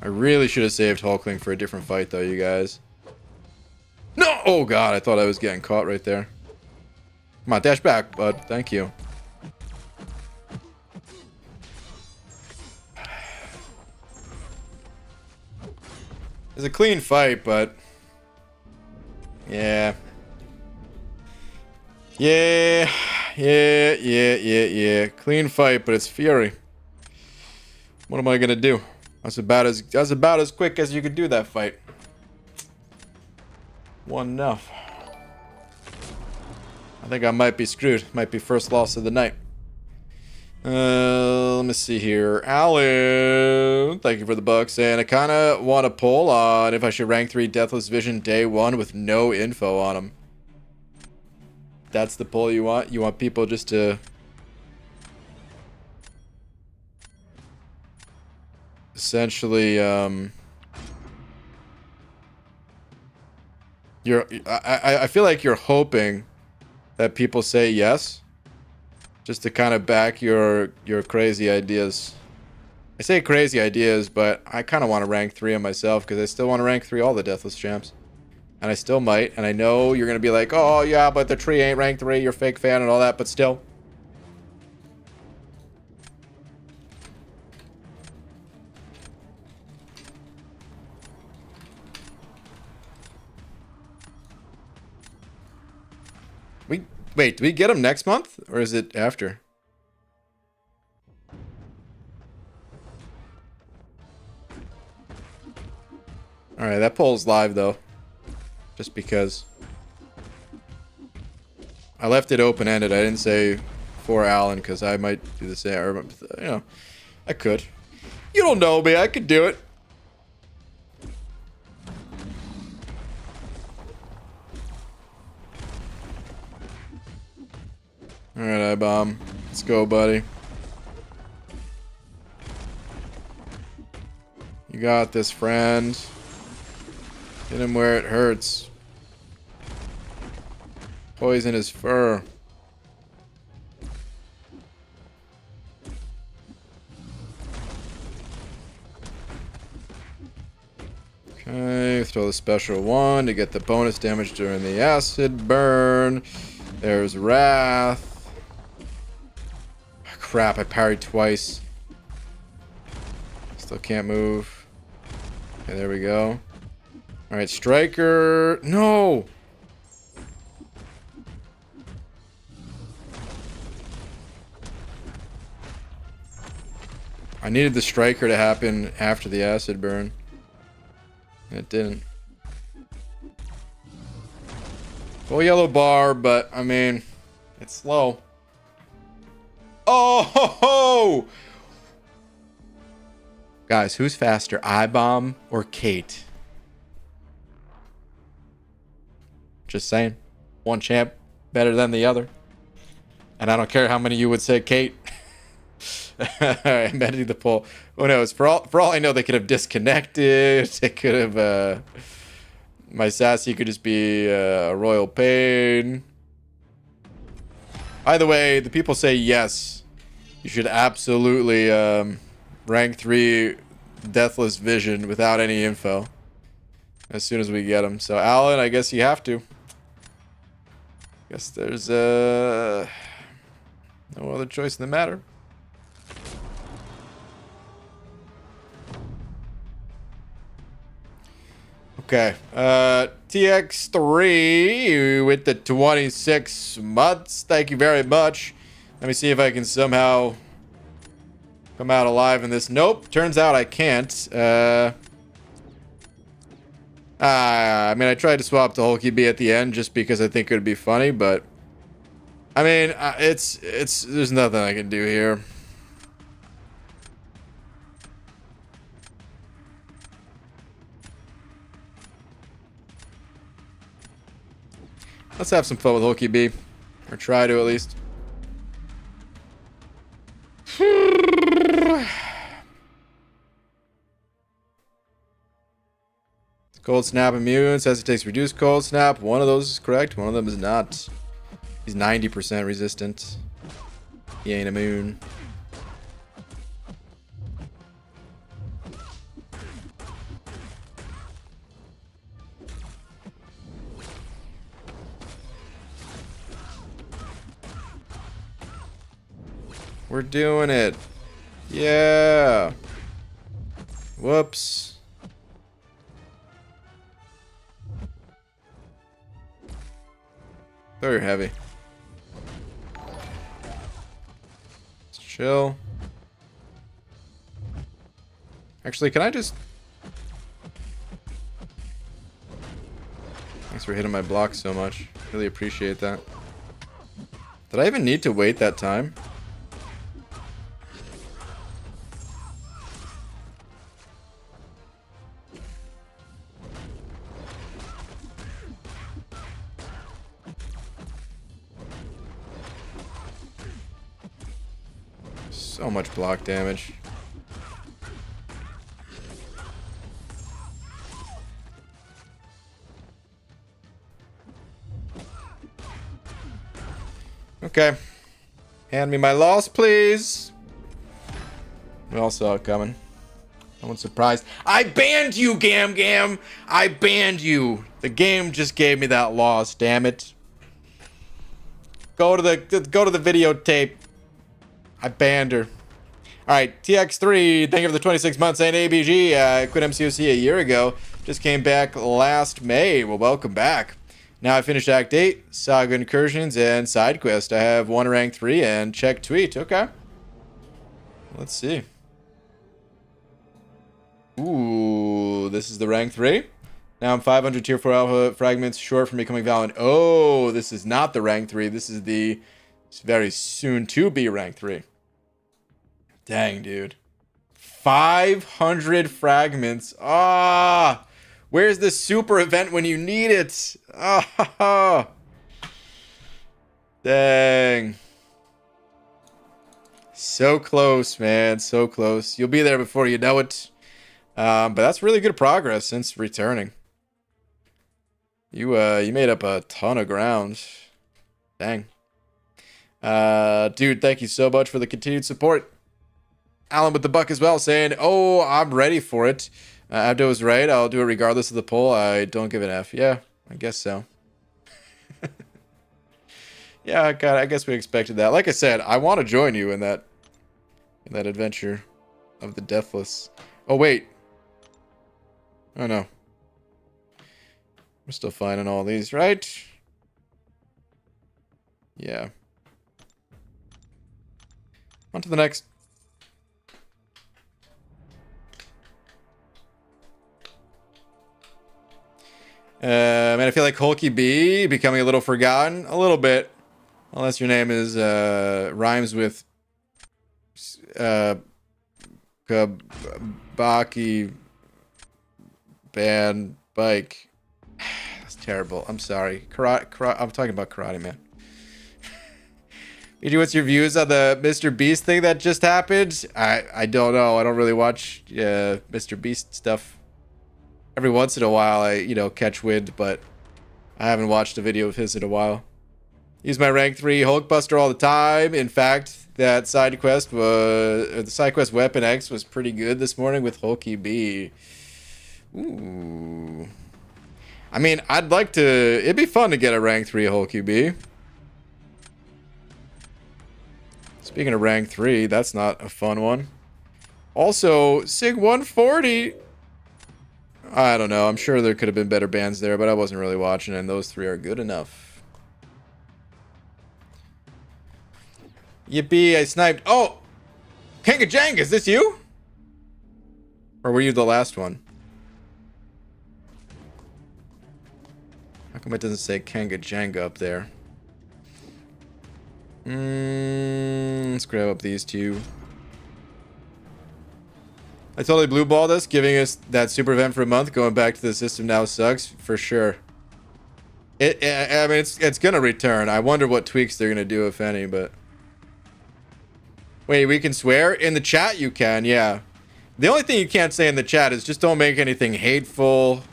I really should have saved Hulkling for a different fight, though, you guys. No! Oh, God, I thought I was getting caught right there. Come on, dash back, bud. Thank you. It's a clean fight, but... Yeah. Yeah. Clean fight, but it's Fury. What am I gonna do? That's about as quick as you could do that fight. One enough. I think I might be screwed. Might be first loss of the night. Let me see here. Alan, thank you for the bucks. And I kind of want a poll on if I should rank 3 Deathless Vision day 1 with no info on them. That's the poll you want? You want people just to... essentially, I feel like you're hoping that people say yes, just to kind of back your crazy ideas. I say crazy ideas, but I kind of want to rank 3 of myself because I still want to rank 3 all the Deathless champs, and I still might. And I know you're gonna be like, oh yeah, but the tree ain't ranked 3. You're a fake fan and all that, but still. Wait, do we get them next month? Or is it after? Alright, that poll's live, though. Just because. I left it open-ended. I didn't say for Alan, because I might do the same. Or, you know, I could. You don't know me. I could do it. Alright, I-bomb. Let's go, buddy. You got this, friend. Hit him where it hurts. Poison his fur. Okay, throw the special one to get the bonus damage during the acid burn. There's Wrath. Crap, I parried twice. Still can't move. Okay, there we go. Alright, Striker. No! I needed the Striker to happen after the acid burn. It didn't. Full yellow bar, but I mean, it's slow. Oh ho ho! Guys, who's faster, I-bomb or Kate? Just saying. One champ better than the other. And I don't care how many of you would say Kate. Alright, I'm editing the poll. Who knows? For all I know, they could have disconnected. They could have, my sassy could just be a royal pain. Either way, the people say yes. You should absolutely rank 3 Deathless Vision without any info as soon as we get them. So, Alan, I guess you have to. Guess there's no other choice in the matter. Okay, TX3 with the 26 months. Thank you very much. Let me see if I can somehow come out alive in this. Nope, turns out I can't. I mean, I tried to swap to Hulky B at the end just because I think it would be funny, but I mean, there's nothing I can do here. Let's have some fun with Hulky B. Or try to, at least. Cold Snap immune. Says it takes reduced Cold Snap. One of those is correct. One of them is not. He's 90% resistant. He ain't immune. We're doing it. Yeah. Whoops. Throw your heavy. Let's chill. Actually, can I just... Thanks for hitting my block so much. Really appreciate that. Did I even need to wait that time? So much block damage. Okay. Hand me my loss, please. We all saw it coming. No one's surprised. I banned you, Gam Gam. I banned you. The game just gave me that loss. Damn it. Go to the videotape. I banned her. Alright, TX3, thank you for the 26 months and ABG. I quit MCOC a year ago. Just came back last May. Well, welcome back. Now I finished Act 8, Saga Incursions, and Side Quest. I have one rank 3 and check tweet. Okay. Let's see. Ooh, this is the rank 3. Now I'm 500 tier 4 alpha fragments short from becoming Valiant. Oh, this is not the rank 3. This is the very soon to be rank 3. Dang, dude. 500 fragments. Ah, where's the super event when you need it? Ah, dang. So close, man. So close. You'll be there before you know it. But that's really good progress since returning. You made up a ton of ground. Dang. Dude, thank you so much for the continued support. Alan with the buck as well, saying, oh, I'm ready for it. Abdo was right. I'll do it regardless of the poll. I don't give an F. Yeah, I guess so. Yeah, God, I guess we expected that. Like I said, I want to join you in that adventure of the Deathless. Oh, wait. Oh, no. We're still finding all these, right? Yeah. On to the next. Man, I feel like Hulky B becoming a little forgotten. A little bit. Unless your name is, rhymes with, Kabaki Band Bike. That's terrible. I'm sorry. I'm talking about Karate Man. BG, what's your views on the Mr. Beast thing that just happened? I don't know. I don't really watch, Mr. Beast stuff. Every once in a while, I, catch wind, but I haven't watched a video of his in a while. Use my rank 3 Hulkbuster all the time. In fact, that side quest the side quest Weapon X was pretty good this morning with Hulky B. Ooh. I mean, it'd be fun to get a rank 3 Hulky B. Speaking of rank 3, that's not a fun one. Also, Sig 140. I don't know. I'm sure there could have been better bands there, but I wasn't really watching, and those 3 are good enough. Yippee, I sniped. Oh! Kangajang, is this you? Or were you the last one? How come it doesn't say Kangajanga up there? Let's grab up these 2. I totally blue balled us, giving us that super event for a month. Going back to the system now sucks, for sure. I mean, it's gonna return. I wonder what tweaks they're gonna do, if any. But wait, we can swear in the chat. You can, yeah. The only thing you can't say in the chat is just don't make anything hateful,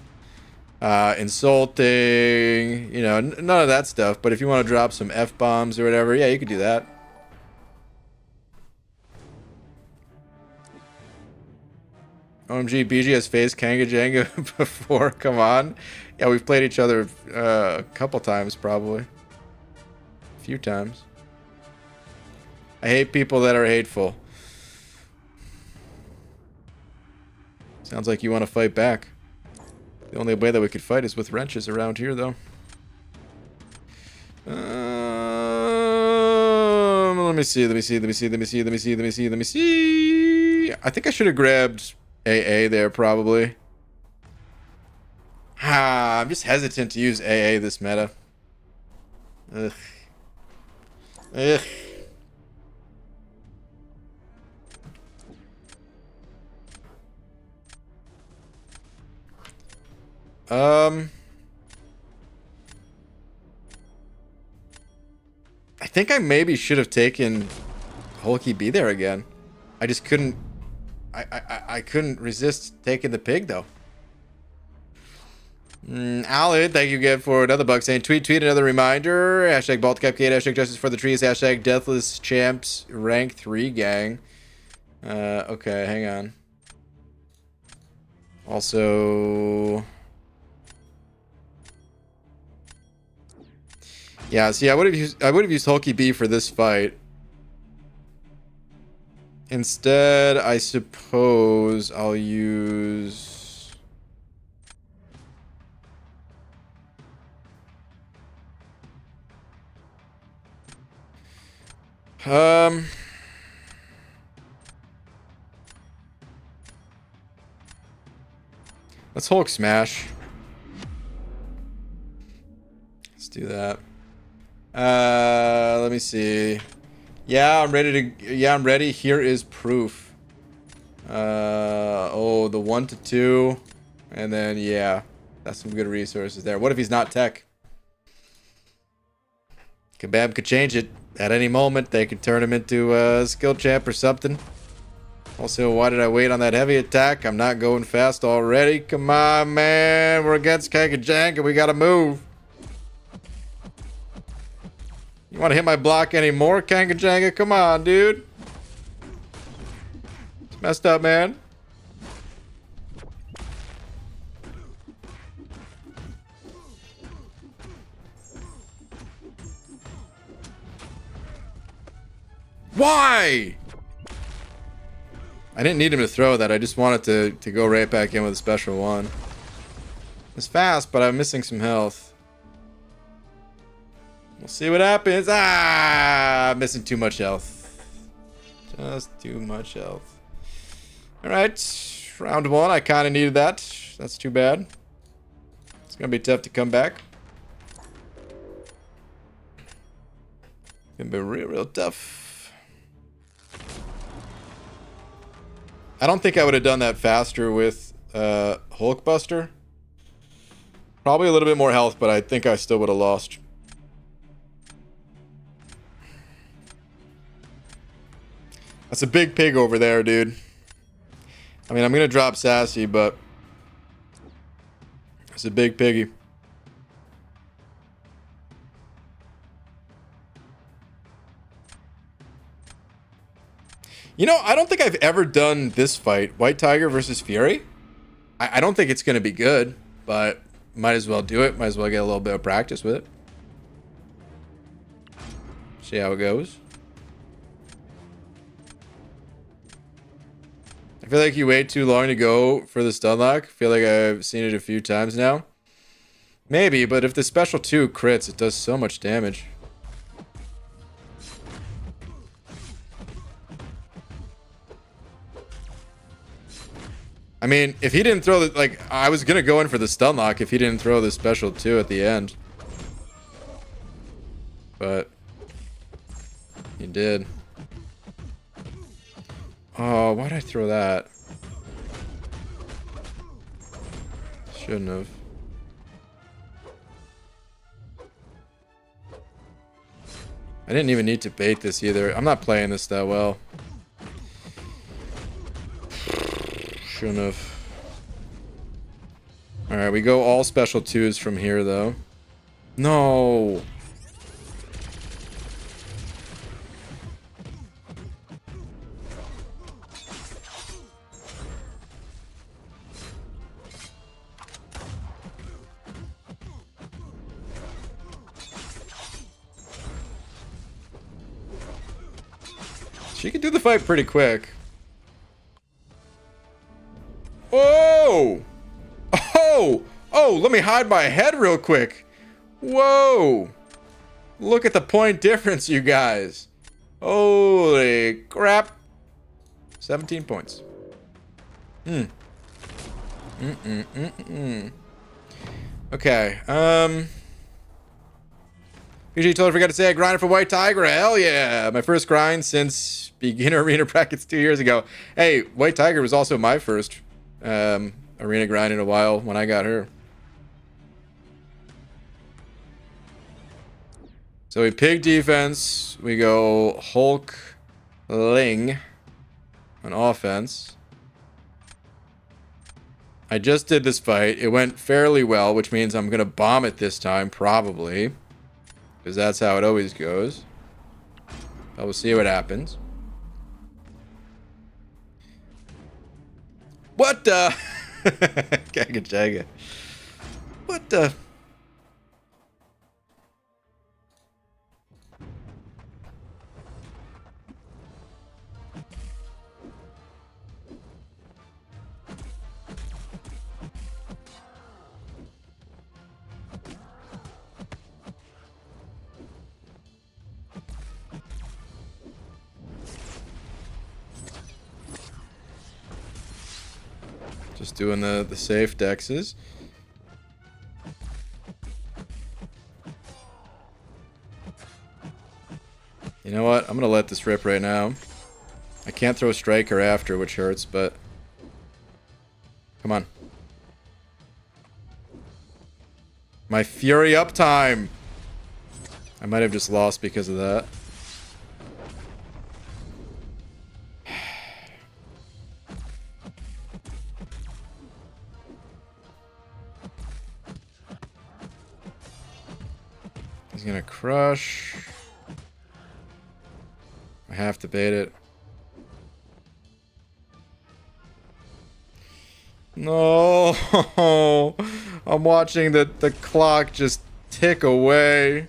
insulting. You know, none of that stuff. But if you want to drop some F-bombs or whatever, yeah, you could do that. OMG, BG has faced Kanga Jenga before. Come on. Yeah, we've played each other a couple times, probably. A few times. I hate people that are hateful. Sounds like you want to fight back. The only way that we could fight is with wrenches around here, though. Let me see. I think I should have grabbed AA there, probably. I'm just hesitant to use AA this meta. Ugh. Ugh. I think I maybe should have taken Hulky B there again. I just couldn't. I couldn't resist taking the pig though. Alid, thank you again for another buck saying tweet another reminder. Hashtag BaltCapCade, hashtag Justice for the Trees, hashtag Deathless Champs rank 3 gang. Okay, hang on. Also, yeah, see, I would have used Hulky B for this fight. Instead, I suppose I'll use let's Hulk smash. Let's do that. Let me see. Yeah, I'm ready to. Yeah, I'm ready. Here is proof. Oh, the 1 to 2, and then yeah, that's some good resources there. What if he's not tech? Kabam could change it at any moment. They could turn him into a skill champ or something. Also, why did I wait on that heavy attack? I'm not going fast already. Come on, man. We're against Kangajank and we gotta move. You want to hit my block anymore, Kangajanga? Come on, dude. It's messed up, man. Why? I didn't need him to throw that. I just wanted to go right back in with a special one. It's fast, but I'm missing some health. We'll see what happens. I'm missing too much health. Just too much health. Alright. Round 1. I kind of needed that. That's too bad. It's going to be tough to come back. Gonna be real tough. I don't think I would have done that faster with Hulkbuster. Probably a little bit more health, but I think I still would have lost. That's a big pig over there, dude. I mean, I'm gonna drop Sassy, but it's a big piggy. You know, I don't think I've ever done this fight. White Tiger versus Fury. I don't think it's gonna be good, but might as well do it. Might as well get a little bit of practice with it. See how it goes. I feel like you wait too long to go for the stun lock. I feel like I've seen it a few times now. Maybe, but if the special 2 crits, it does so much damage. I mean, if he didn't throw the, like, I was gonna go in for the stun lock if he didn't throw the special 2 at the end. But he did. Oh, why'd I throw that? Shouldn't have. I didn't even need to bait this either. I'm not playing this that well. Shouldn't have. Alright, we go all special 2s from here, though. No! She can do the fight pretty quick. Whoa! Oh! Oh, let me hide my head real quick. Whoa! Look at the point difference, you guys. Holy crap. 17 points. Okay, PG totally forgot to say I grinded for White Tiger. Hell yeah! My first grind since beginner arena brackets 2 years ago. Hey, White Tiger was also my first arena grind in a while when I got her. So we pig defense. We go Hulk Ling on offense. I just did this fight. It went fairly well, which means I'm going to bomb it this time, probably. Because that's how it always goes. But we'll see what happens. What the? Gaga Jaga. What the? Just doing the safe dexes. You know what? I'm gonna let this rip right now. I can't throw Striker after, which hurts, but... Come on. My Fury up time! I might have just lost because of that. He's gonna crush. I have to bait it. No, I'm watching the clock just tick away.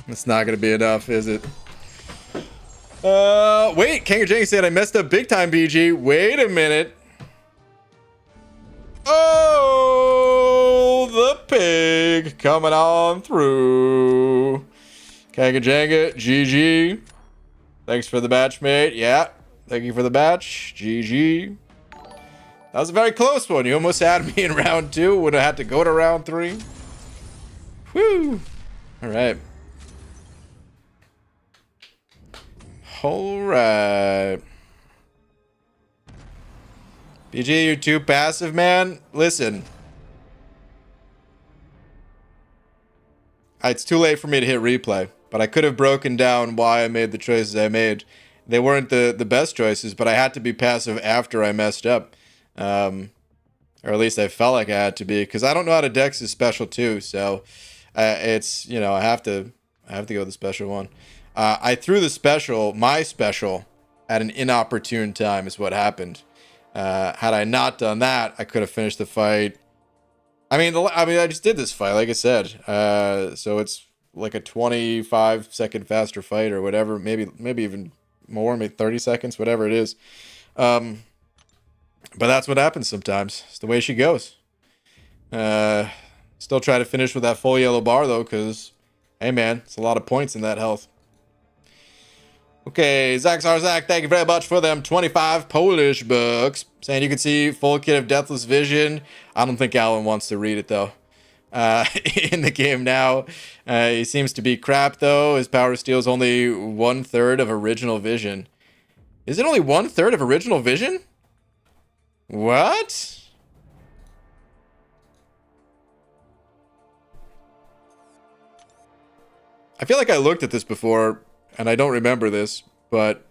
It's not gonna be enough, is it? Wait, Kangar Jenny said I messed up big time, BG. Wait a minute. Oh, the pig coming on through. Kanga Jenga, GG. Thanks for the batch, mate. Yeah, thank you for the batch. GG. That was a very close one. You almost had me in round 2. Would have had to go to round 3. Whew. All right. All right. BG, you're too passive, man. Listen. It's too late for me to hit replay, but I could have broken down why I made the choices I made. They weren't the best choices, but I had to be passive after I messed up. Or at least I felt like I had to be, because I don't know how to dex is special too, so it's, you know, I have to go with the special one. I threw the special, my special, at an inopportune time is what happened. Had I not done that, I could have finished the fight. I mean, I just did this fight, like I said. So it's like a 25-second faster fight or whatever, maybe even more, maybe 30 seconds, whatever it is. But that's what happens sometimes. It's the way she goes. Still try to finish with that full yellow bar though, because hey man, it's a lot of points in that health. Okay, Zach, thank you very much for them 25 Polish bucks. Saying you can see full kit of Deathless Vision. I don't think Alan wants to read it, though. In the game now. He seems to be crap, though. His power steal is only 1/3 of original Vision. Is it only 1/3 of original vision? What? I feel like I looked at this before, and I don't remember this, but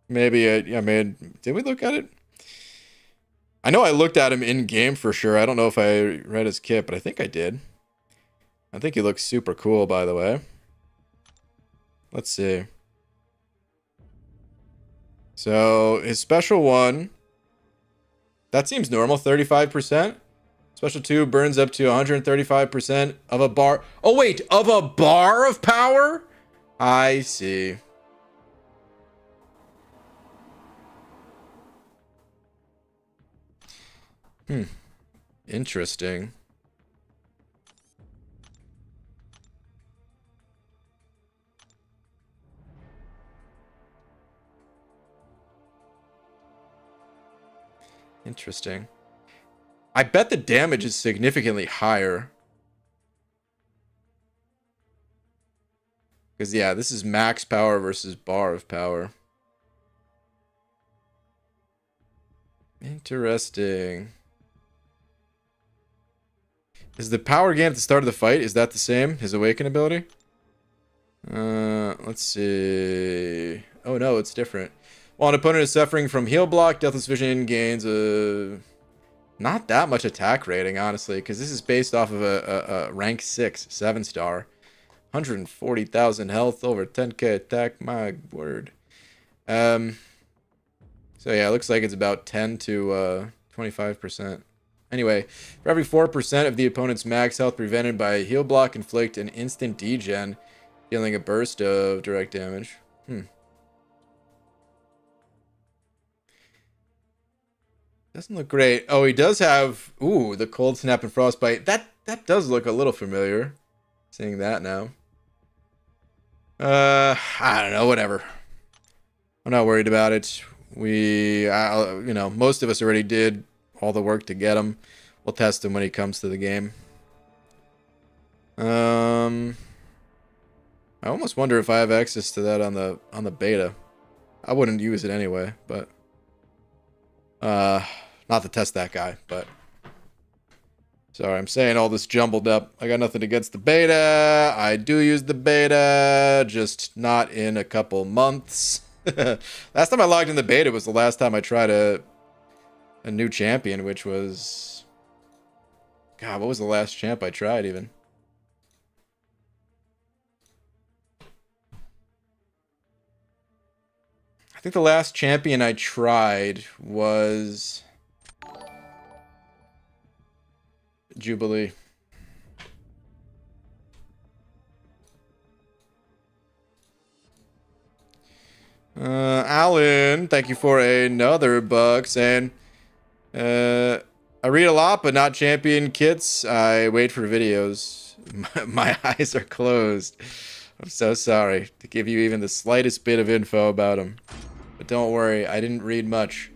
maybe, yeah, man, did we look at it? I know I looked at him in-game for sure. I don't know if I read his kit, but I think I did. I think he looks super cool, by the way. Let's see. So, his special 1, that seems normal, 35%. Special 2 burns up to 135% of a bar. Oh, wait, of a bar of power? I see. Interesting. Interesting. I bet the damage is significantly higher. Because, yeah, this is max power versus bar of power. Interesting. Is the power gain at the start of the fight, is that the same? His awaken ability? Let's see. Oh, no, it's different. While an opponent is suffering from heal block, Deathless Vision gains not that much attack rating, honestly, because this is based off of a rank 6, 7-star. 140,000 health, over 10k attack, my word. So yeah, it looks like it's about 10 to 25%. Anyway, for every 4% of the opponent's max health prevented by a heal block, inflict an instant degen, dealing a burst of direct damage. Doesn't look great. Oh, he does have, ooh, the cold snap and frostbite. That does look a little familiar. Seeing that now. I don't know, whatever. I'm not worried about it. You know, most of us already did all the work to get him. We'll test him when he comes to the game. I almost wonder if I have access to that on the beta. I wouldn't use it anyway, but not to test that guy, but sorry, I'm saying all this jumbled up. I got nothing against the beta. I do use the beta, just not in a couple months. Last time I logged in the beta was the last time I tried a new champion, which was, God, what was the last champ I tried even? I think the last champion I tried was Jubilee. Alan, thank you for another buck, saying, I read a lot, but not champion kits. I wait for videos. My eyes are closed. I'm so sorry to give you even the slightest bit of info about them. But don't worry, I didn't read much.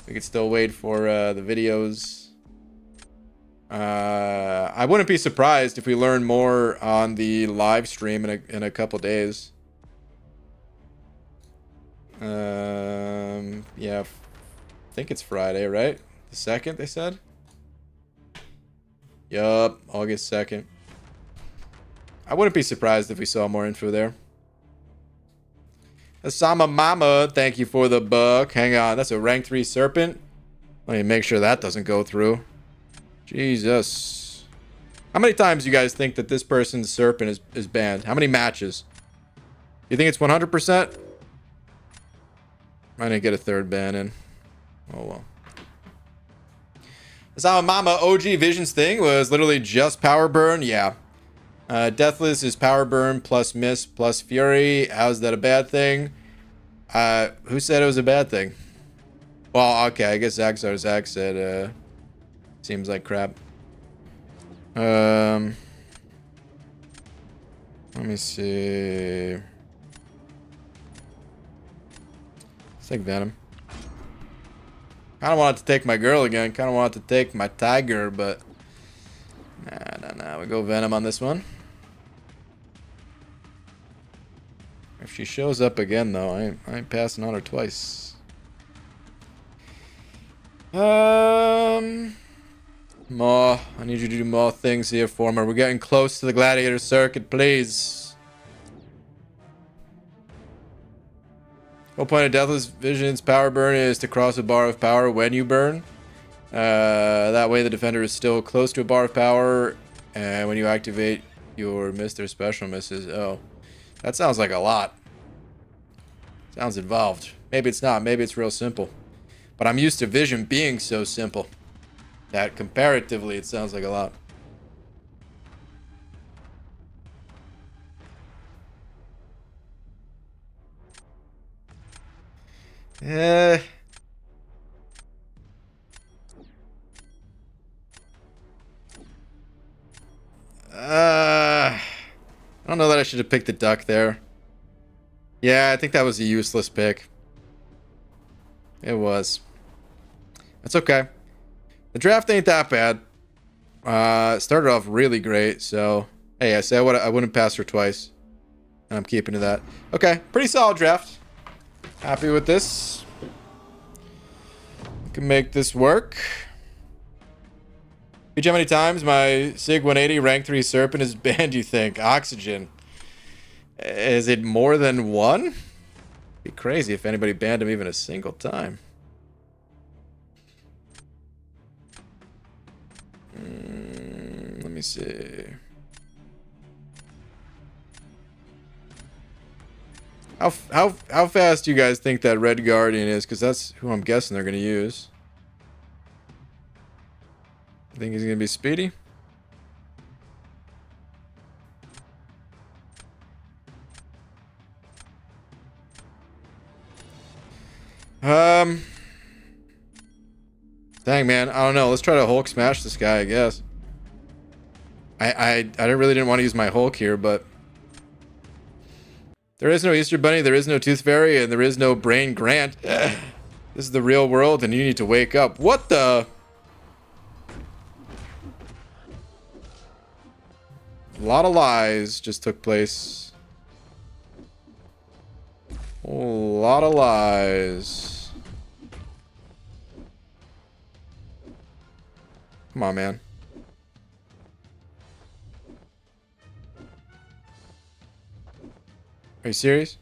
We can still wait for the videos. I wouldn't be surprised if we learn more on the live stream in a couple days. Yeah, I think it's Friday, right? The 2nd, they said? Yup, August 2nd. I wouldn't be surprised if we saw more info there. Asama Mama, thank you for the buck. Hang on, that's a rank 3 serpent. Let me make sure that doesn't go through. Jesus. How many times do you guys think that this person's serpent is banned? How many matches? You think it's 100%? I didn't get a 3rd ban in. Oh well. Asama Mama, OG Vision's thing was literally just power burn. Yeah. Deathless is power burn plus miss plus fury. How's that a bad thing? Who said it was a bad thing? Well, okay, I guess Zach said seems like crap. Let me see. Let's take Venom. I don't want it to take my girl again. Kind of want it to take my tiger, but nah. We go Venom on this one. If she shows up again, though, I ain't passing on her twice. More. I need you to do more things here, Former. We're getting close to the gladiator circuit, please. Whole point of Deathless Vision's power burn is to cross a bar of power when you burn. That way the defender is still close to a bar of power, and when you activate your miss, their special misses. Oh, that sounds like a lot. Sounds involved. Maybe it's not. Maybe it's real simple. But I'm used to Vision being so simple that comparatively it sounds like a lot. I don't know that I should have picked the duck there. Yeah, I think that was a useless pick. It was. That's okay. The draft ain't that bad. Started off really great, so hey, I said I wouldn't pass her twice, and I'm keeping to that. Okay, pretty solid draft. Happy with this. Can make this work. How many times my Sig 180 rank 3 Serpent is banned, you think? Oxygen. Is it more than one? Be crazy if anybody banned him even a single time. Let me see. How fast do you guys think that Red Guardian is? Because that's who I'm guessing they're going to use. Think he's going to be speedy? Dang, man. I don't know. Let's try to Hulk smash this guy, I guess. I really didn't want to use my Hulk here, but there is no Easter Bunny, there is no Tooth Fairy, and there is no Brain Grant. This is the real world, and you need to wake up. What the? A lot of lies just took place. A lot of lies. Come on, man. Are you serious?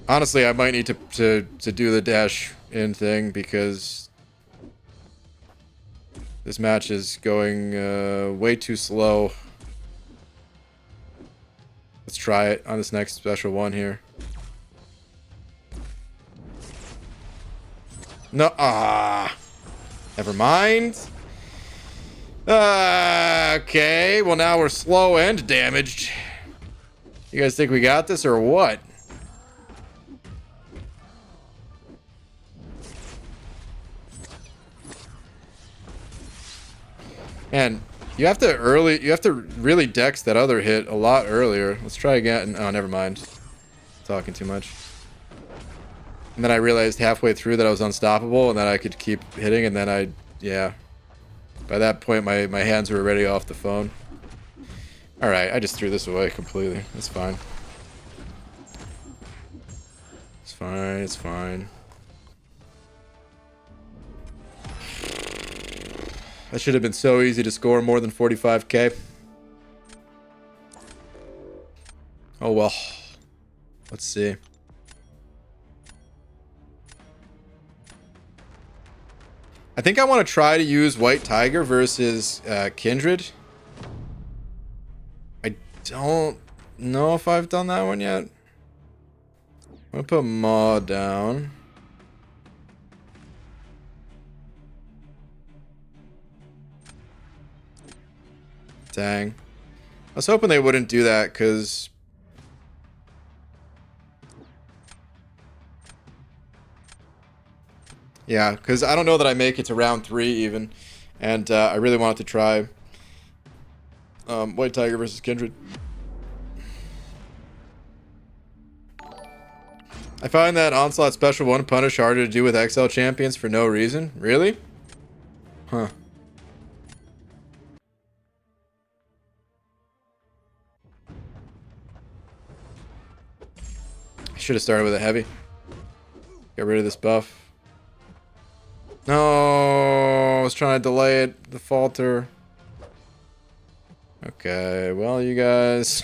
Honestly, I might need to do the dash in thing because this match is going way too slow. Let's try it on this next special one here. No, never mind. Okay, well now we're slow and damaged. You guys think we got this or what? And you have to really dex that other hit a lot earlier. Let's try again. Oh, never mind. Talking too much. And then I realized halfway through that I was unstoppable and that I could keep hitting, and then yeah. By that point, my hands were already off the phone. Alright, I just threw this away completely. It's fine. It's fine, it's fine. That should have been so easy to score more than 45k. Oh well. Let's see. I think I want to try to use White Tiger versus Kindred. I don't know if I've done that one yet. I'm going to put Maw down. Dang. I was hoping they wouldn't do that because... Yeah, because I don't know that I make it to round 3 even. And I really wanted to try White Tiger versus Kindred. I find that Onslaught Special 1 Punish harder to do with XL champions for no reason. Really? Huh. should have started with a heavy. Get rid of this buff. No, I was trying to delay it. The falter. Okay, well, you guys.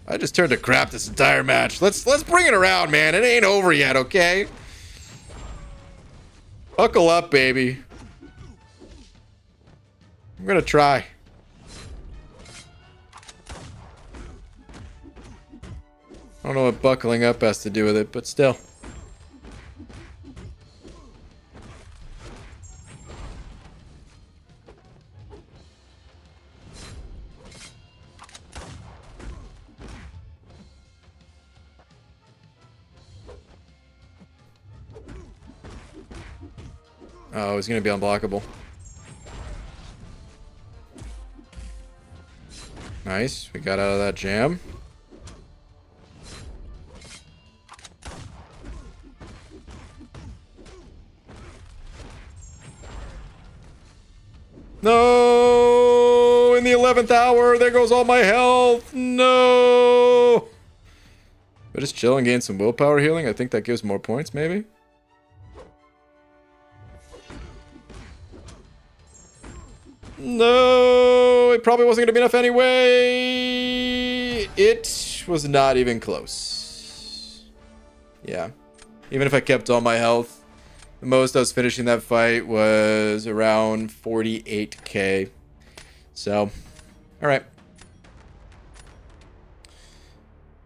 I just turned to crap this entire match. Let's bring it around, man. It ain't over yet, okay? Buckle up, baby. I'm gonna try. I don't know what buckling up has to do with it, but still. Oh, he's gonna be unblockable. Nice, we got out of that jam. No! In the 11th hour, there goes all my health. No! But just chill and gain some willpower healing. I think that gives more points, maybe. No, it probably wasn't going to be enough anyway. It was not even close. Yeah. Even if I kept all my health, the most I was finishing that fight was around 48k. So, all right.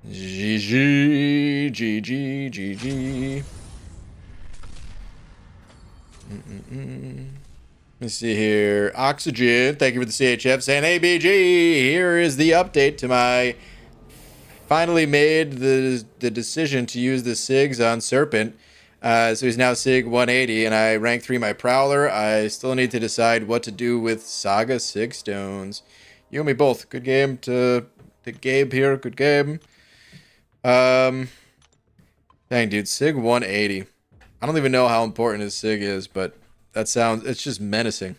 GG, GG, GG. Let's see here. Oxygen, thank you for the CHF. Saying, hey, BG, here is the update to my... Finally made the decision to use the SIGs on Serpent. So he's now SIG 180, and I rank 3 my Prowler. I still need to decide what to do with Saga SIG Stones. You and me both. Good game to Gabe here. Good game. Dang, dude. SIG 180. I don't even know how important his SIG is, but... That sounds, it's just menacing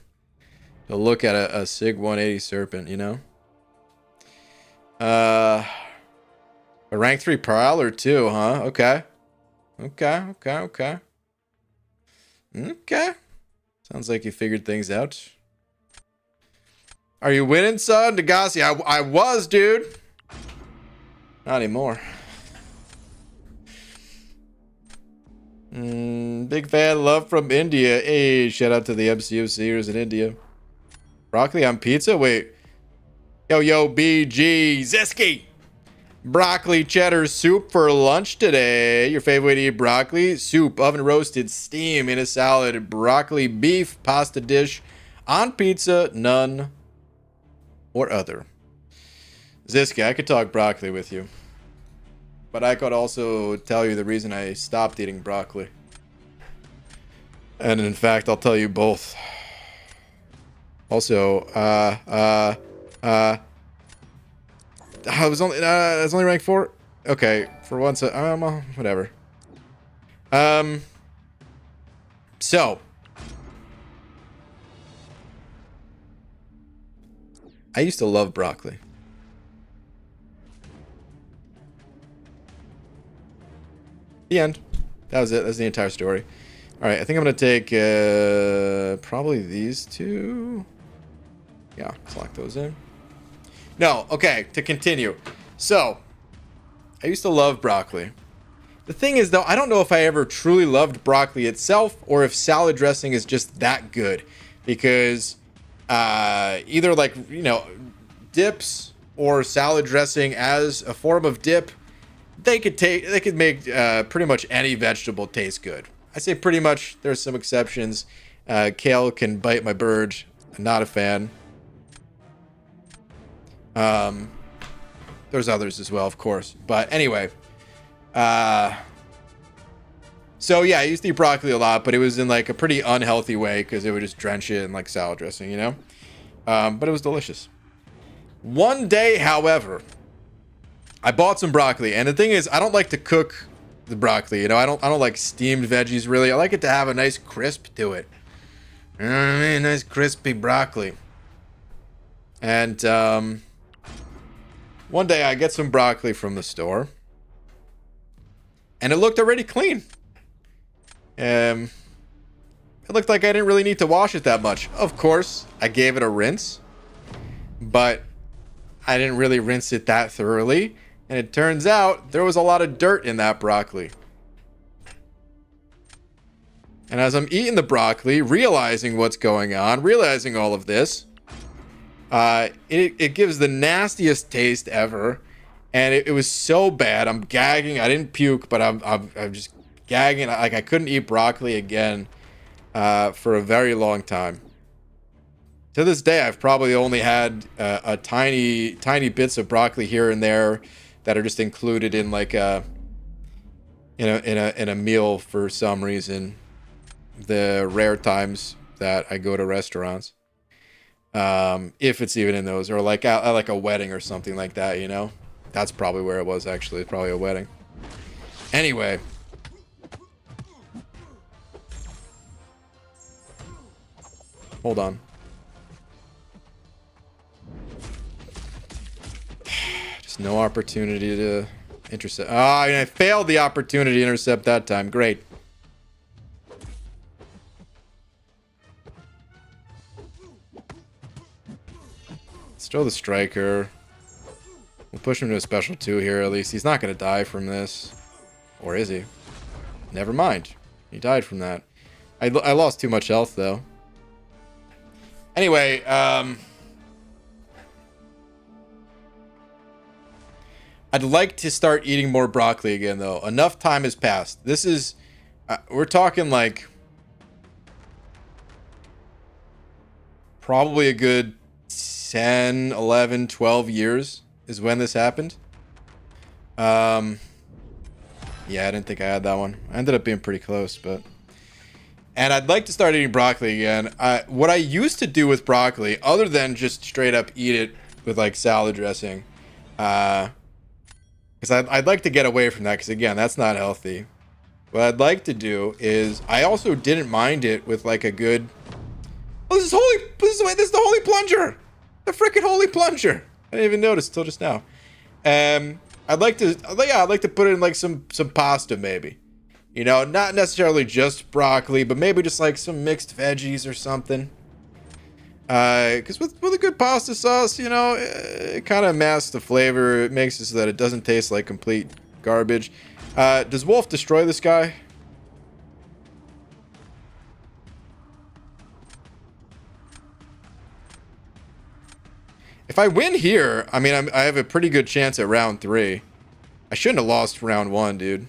to look at a SIG 180 Serpent, you know? A rank 3 Prowler too, huh? Okay. Okay. Sounds like you figured things out. Are you winning, son? Degassi, I was, dude. Not anymore. Big fan, love from India. Hey, shout out to the MCU seers in India. Broccoli on pizza? Wait. Yo, BG. Zeski. Broccoli cheddar soup for lunch today. Your favorite way to eat broccoli? Soup, oven roasted, steam in a salad. Broccoli beef pasta dish on pizza, none or other. Ziski, I could talk broccoli with you. But I could also tell you the reason I stopped eating broccoli. And in fact, I'll tell you both. Also, I was only rank 4. Okay, for once, whatever. So I used to love broccoli. The end. That was it. That's the entire story. All right, I think I'm gonna take probably these two. Yeah, select those in. No, okay, to continue. So, I used to love broccoli. The thing is, though, I don't know if I ever truly loved broccoli itself or if salad dressing is just that good. Because either, like, you know, dips or salad dressing as a form of dip, they could make pretty much any vegetable taste good. I say pretty much. There's some exceptions. Kale can bite my bird. I'm not a fan. There's others as well, of course. But anyway. So yeah, I used to eat broccoli a lot, but it was in like a pretty unhealthy way because it would just drench it in like salad dressing, you know? But it was delicious. One day, however, I bought some broccoli, and the thing is, I don't like to cook the broccoli. You know, I don't like steamed veggies really. I like it to have a nice crisp to it. You know what I mean? Nice crispy broccoli. And one day I get some broccoli from the store, And it looked already clean. It looked like I didn't really need to wash it that much. Of course, I gave it a rinse, but I didn't really rinse it that thoroughly. And it turns out there was a lot of dirt in that broccoli. And as I'm eating the broccoli, realizing what's going on, realizing all of this, it gives the nastiest taste ever. And it was so bad. I'm gagging. I didn't puke, but I'm just gagging. Like, I couldn't eat broccoli again for a very long time. To this day, I've probably only had a tiny bits of broccoli here and there that are just included in like in a meal for some reason. The rare times that I go to restaurants, if it's even in those, or like at like a wedding or something like that, you know, that's probably where it was. Actually, it's probably a wedding. Anyway, hold on. Just no opportunity to intercept. Ah, I failed the opportunity to intercept that time. Great. Let's throw the striker. We'll push him to a special 2 here at least. He's not going to die from this. Or is he? Never mind. He died from that. I lost too much health though. Anyway, I'd like to start eating more broccoli again though. Enough time has passed. This is... we're talking like... probably a good 10, 11, 12 years is when this happened. Yeah, I didn't think I had that one. I ended up being pretty close, but... And I'd like to start eating broccoli again. What I used to do with broccoli, other than just straight up eat it with like salad dressing, because I'd like to get away from that, because again, that's not healthy. What I'd like to do is, I also didn't mind it with like a good... Oh, this is the holy plunger! The freaking holy plunger! I didn't even notice till just now. I'd like to put it in like some pasta maybe. You know, not necessarily just broccoli, but maybe just like some mixed veggies or something. Because with a good pasta sauce, you know, it kind of masks the flavor. It makes it so that it doesn't taste like complete garbage. Does Wolf destroy this guy? If I win here, I mean, I have a pretty good chance at round 3. I shouldn't have lost round 1, dude.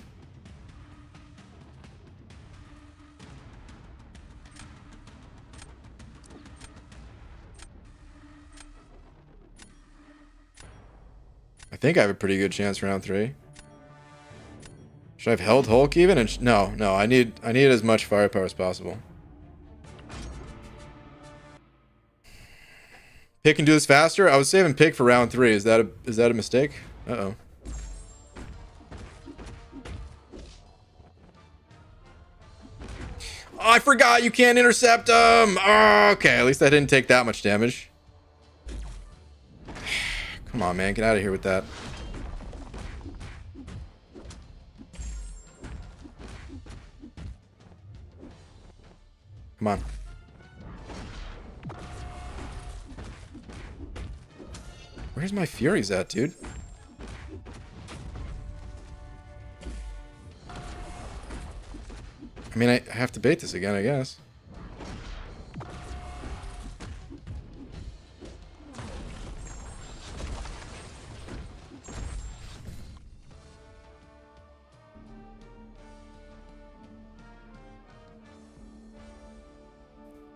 I think I have a pretty good chance round 3. Should I have held Hulk even? And no, I need as much firepower as possible. Pick can do this faster. I was saving Pick for round 3. Is that a mistake? Uh-oh. Oh, I forgot you can't intercept them. Oh, okay, at least I didn't take that much damage. Come on, man, get out of here with that. Come on. Where's my Furies at, dude? I mean, I have to bait this again, I guess.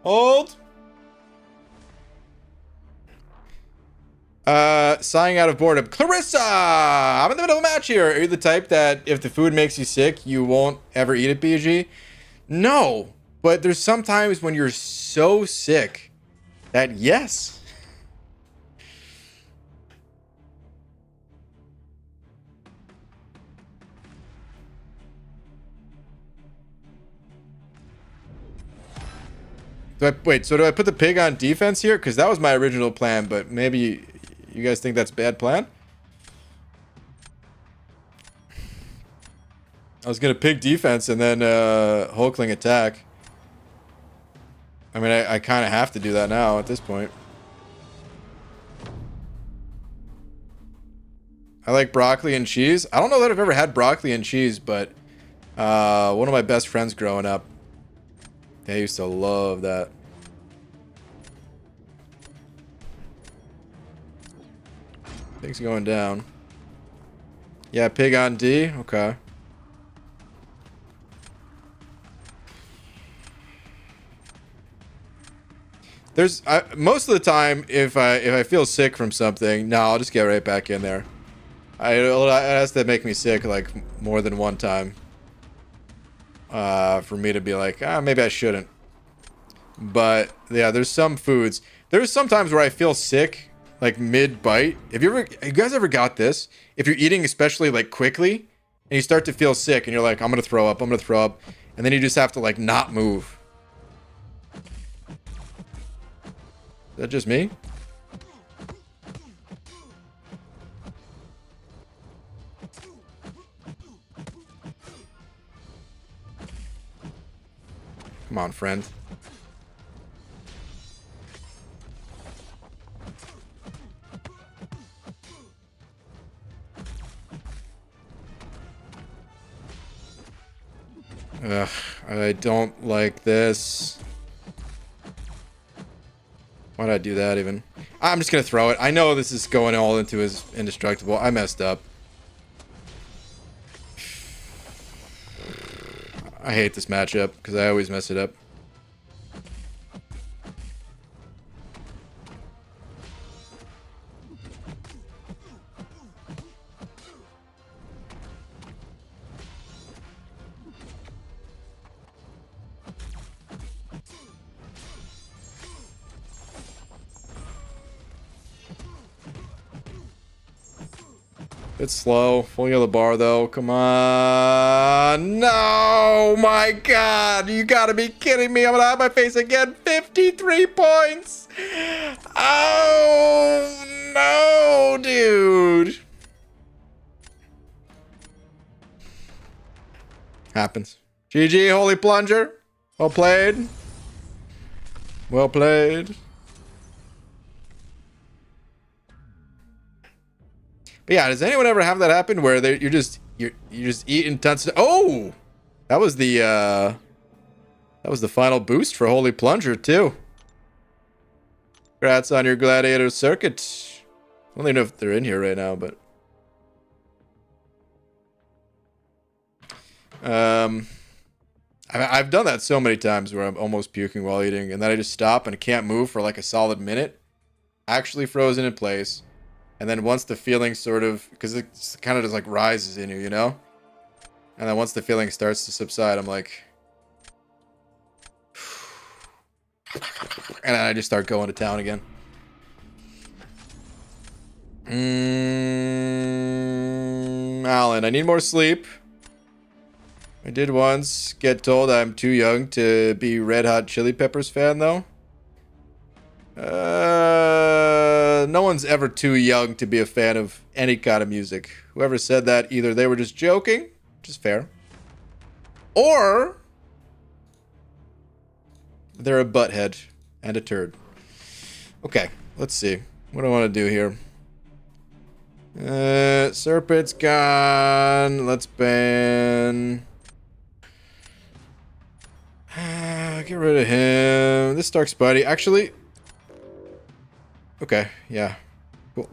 Hold! Sighing out of boredom. Clarissa! I'm in the middle of a match here. Are you the type that if the food makes you sick, you won't ever eat it, BG? No, but there's sometimes when you're so sick that yes. Wait, so do I put the pig on defense here? Because that was my original plan, but maybe you guys think that's a bad plan? I was gonna pig defense and then Hulkling attack. I mean, I kind of have to do that now at this point. I like broccoli and cheese. I don't know that I've ever had broccoli and cheese, but one of my best friends growing up, they used to love that. Pig's going down. Yeah, pig on D. Okay. There's most of the time, if I feel sick from something, no, I'll just get right back in there. It has to make me sick like more than one time for me to be like, maybe I shouldn't. But yeah, there's some foods. There's some times where I feel sick, like mid-bite. Have you guys ever got this? If you're eating especially like quickly and you start to feel sick and you're like, I'm gonna throw up, and then you just have to like not move. Is that just me? Come on, friend. Ugh, I don't like this. Why'd I do that even? I'm just gonna throw it. I know this is going all into his indestructible. I messed up. I hate this matchup because I always mess it up. It's slow. Full yellow bar though. Come on. No, my God. You gotta be kidding me. I'm gonna have my face again. 53 points. Oh, no, dude. Happens. GG, Holy Plunger. Well played. Well played. But yeah, does anyone ever have that happen where you're just eating tons of... Oh! That was the final boost for Holy Plunger too. Congrats on your gladiator circuit. I don't even know if they're in here right now, but I've done that so many times where I'm almost puking while eating, and then I just stop and can't move for like a solid minute. Actually frozen in place. And then once the feeling sort of, because it kind of just like rises in you, you know? And then once the feeling starts to subside, I'm like... And then I just start going to town again. Alan, I need more sleep. I did once get told I'm too young to be Red Hot Chili Peppers fan, though. No one's ever too young to be a fan of any kind of music. Whoever said that, either they were just joking, which is fair, or they're a butthead and a turd. Okay, let's see. What do I want to do here? Serpent's gone. Let's ban. Get rid of him. This Dark Spidey. Actually... Okay, yeah. Cool.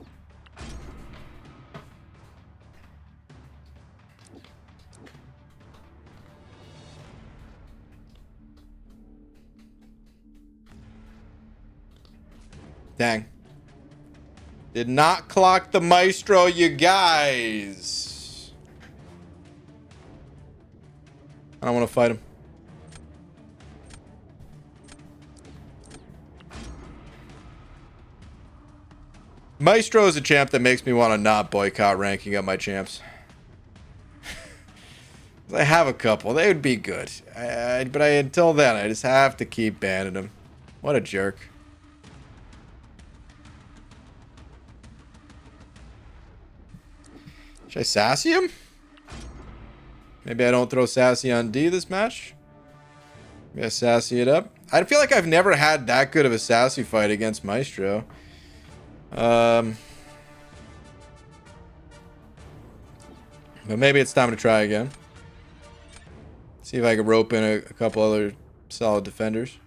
Dang. Did not clock the Maestro, you guys. I don't want to fight him. Maestro is a champ that makes me want to not boycott ranking up my champs. I have a couple. They would be good. But until then, I just have to keep banning them. What a jerk. Should I sassy him? Maybe I don't throw Sassy on D this match. Maybe I Sassy it up. I feel like I've never had that good of a Sassy fight against Maestro. But maybe it's time to try again. See if I can rope in a couple other solid defenders.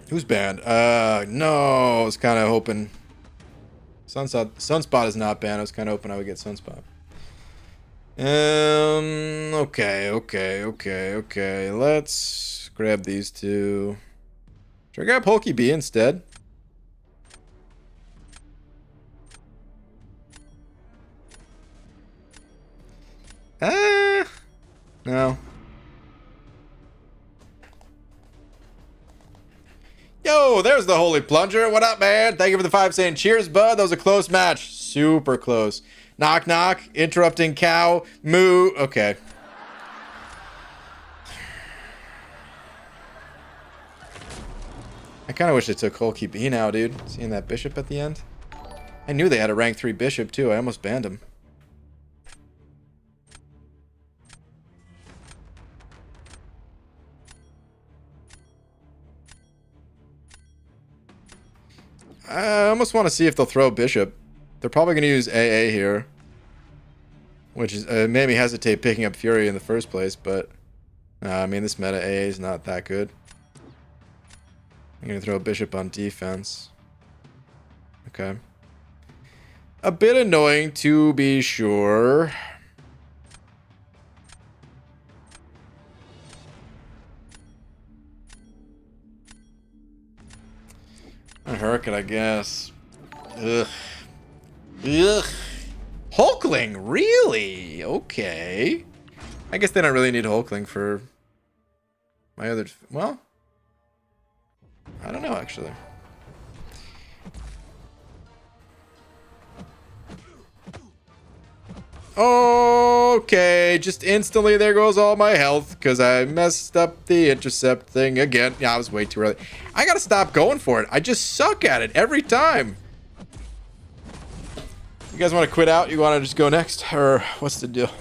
Who's banned? No, I was kind of hoping. Sunspot is not banned. I was kind of hoping I would get Sunspot. Okay. Let's grab these two. Should I grab Hulky B instead? No. Yo, there's the Holy Plunger. What up, man? Thank you for the 5 saying cheers, bud. That was a close match. Super close. Knock, knock. Interrupting cow. Moo. Okay. I kind of wish they took Hulky B now, dude. Seeing that bishop at the end. I knew they had a rank 3 bishop, too. I almost banned him. I almost want to see if they'll throw bishop. They're probably going to use AA here, which is made me hesitate picking up Fury in the first place, but I mean, this meta AA is not that good. I'm going to throw bishop on defense. Okay. A bit annoying to be sure. A hurricane, I guess. Ugh. Hulkling, really? Okay. I guess they don't really need Hulkling for my other... Well, I don't know, actually. Okay, just instantly there goes all my health because I messed up the intercept thing again. Yeah, I was way too early. I gotta stop going for it. I just suck at it every time. You guys want to quit out? You want to just go next? Or what's the deal?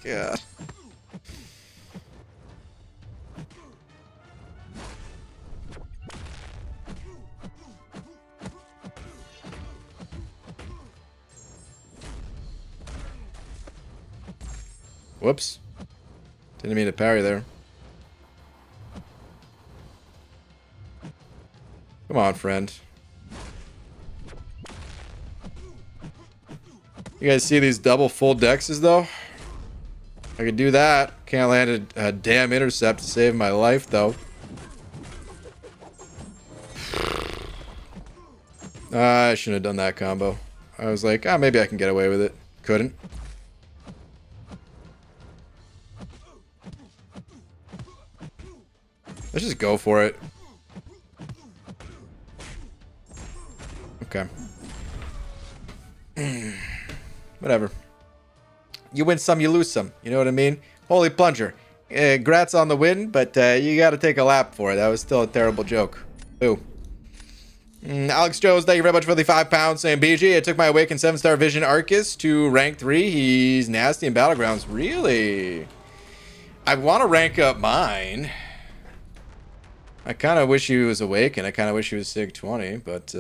God. Whoops. Didn't mean to parry there. Come on, friend. You guys see these double full dexes, though? I could do that. Can't land a damn intercept to save my life, though. I shouldn't have done that combo. I was like, maybe I can get away with it. Couldn't. Let's just go for it. Okay. Whatever. You win some, you lose some. You know what I mean? Holy Plunger. Grats on the win, but you gotta take a lap for it. That was still a terrible joke. Ooh. Alex Jones, thank you very much for the £5 saying BG. I took my Awakened 7-star Vision Arcus to rank 3. He's nasty in Battlegrounds. Really? I want to rank up mine. I kind of wish he was Awakened. I kind of wish he was Sig 20, but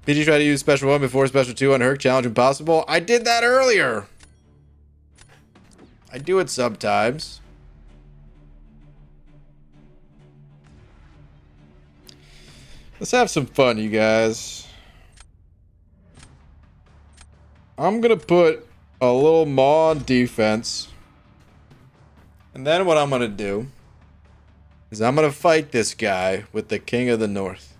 BG tried to use Special 1 before Special 2 on Herc. Challenge impossible. I did that earlier. I do it sometimes. Let's have some fun, you guys. I'm going to put a little maw on defense. And then what I'm going to do is I'm going to fight this guy with the King of the North.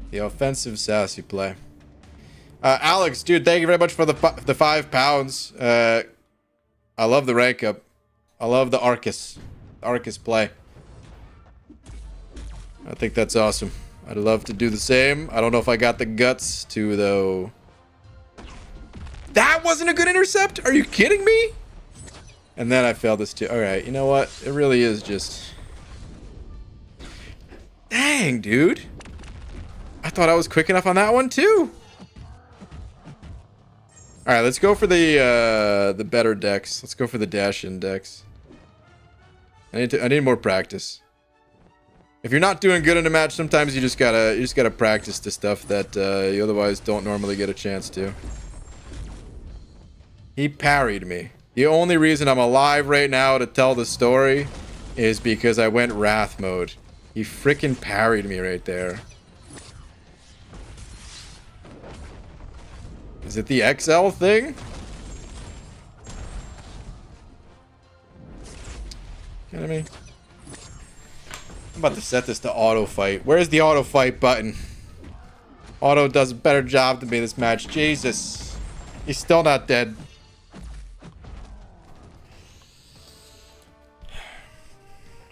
The offensive sassy play. Alex, dude, thank you very much for the £5. I love the rank up. I love the Arcus. Arcus play. I think that's awesome. I'd love to do the same. I don't know if I got the guts to, though. That wasn't a good intercept? Are you kidding me? And then I failed this too. All right, you know what? It really is just... Dang, dude. I thought I was quick enough on that one too. All right, let's go for the better decks. Let's go for the dash-in decks. I need more practice. If you're not doing good in a match, sometimes you just gotta practice the stuff that you otherwise don't normally get a chance to. He parried me. The only reason I'm alive right now to tell the story is because I went Wrath mode. He freaking parried me right there. Is it the XL thing? Kidding me? I'm about to set this to auto fight. Where's the auto fight button? Auto does a better job than me this match. Jesus. He's still not dead.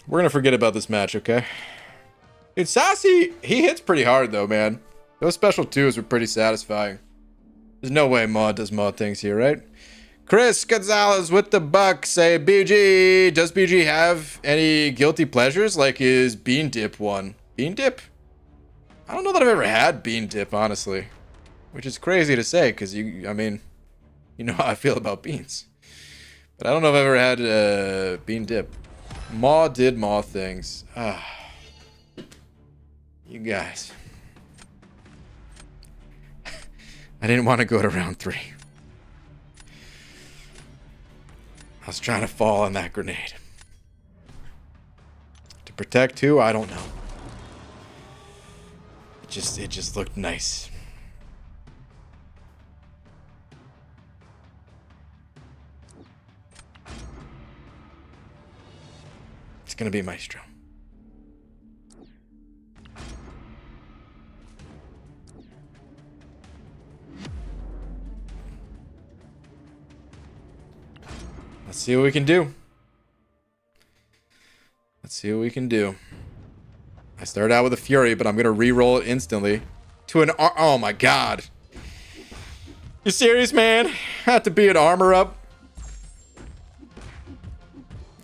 We're gonna forget about this match, okay? Dude, Sassy, he hits pretty hard though, man. Those special twos were pretty satisfying. There's no way Maud does Maud things here, right? Chris Gonzalez with the buck say, BG, does BG have any guilty pleasures like his bean dip one? Bean dip? I don't know that I've ever had bean dip, honestly. Which is crazy to say, because I mean, you know how I feel about beans. But I don't know if I've ever had bean dip. Maw did Maw things. Ah. You guys. I didn't want to go to round 3. I was trying to fall on that grenade. To protect who? I don't know. It just looked nice. It's gonna be Maestro. Let's see what we can do. Let's see what we can do. I started out with a Fury, but I'm gonna re-roll it instantly to an oh my god. You serious, man? Had to be an armor up.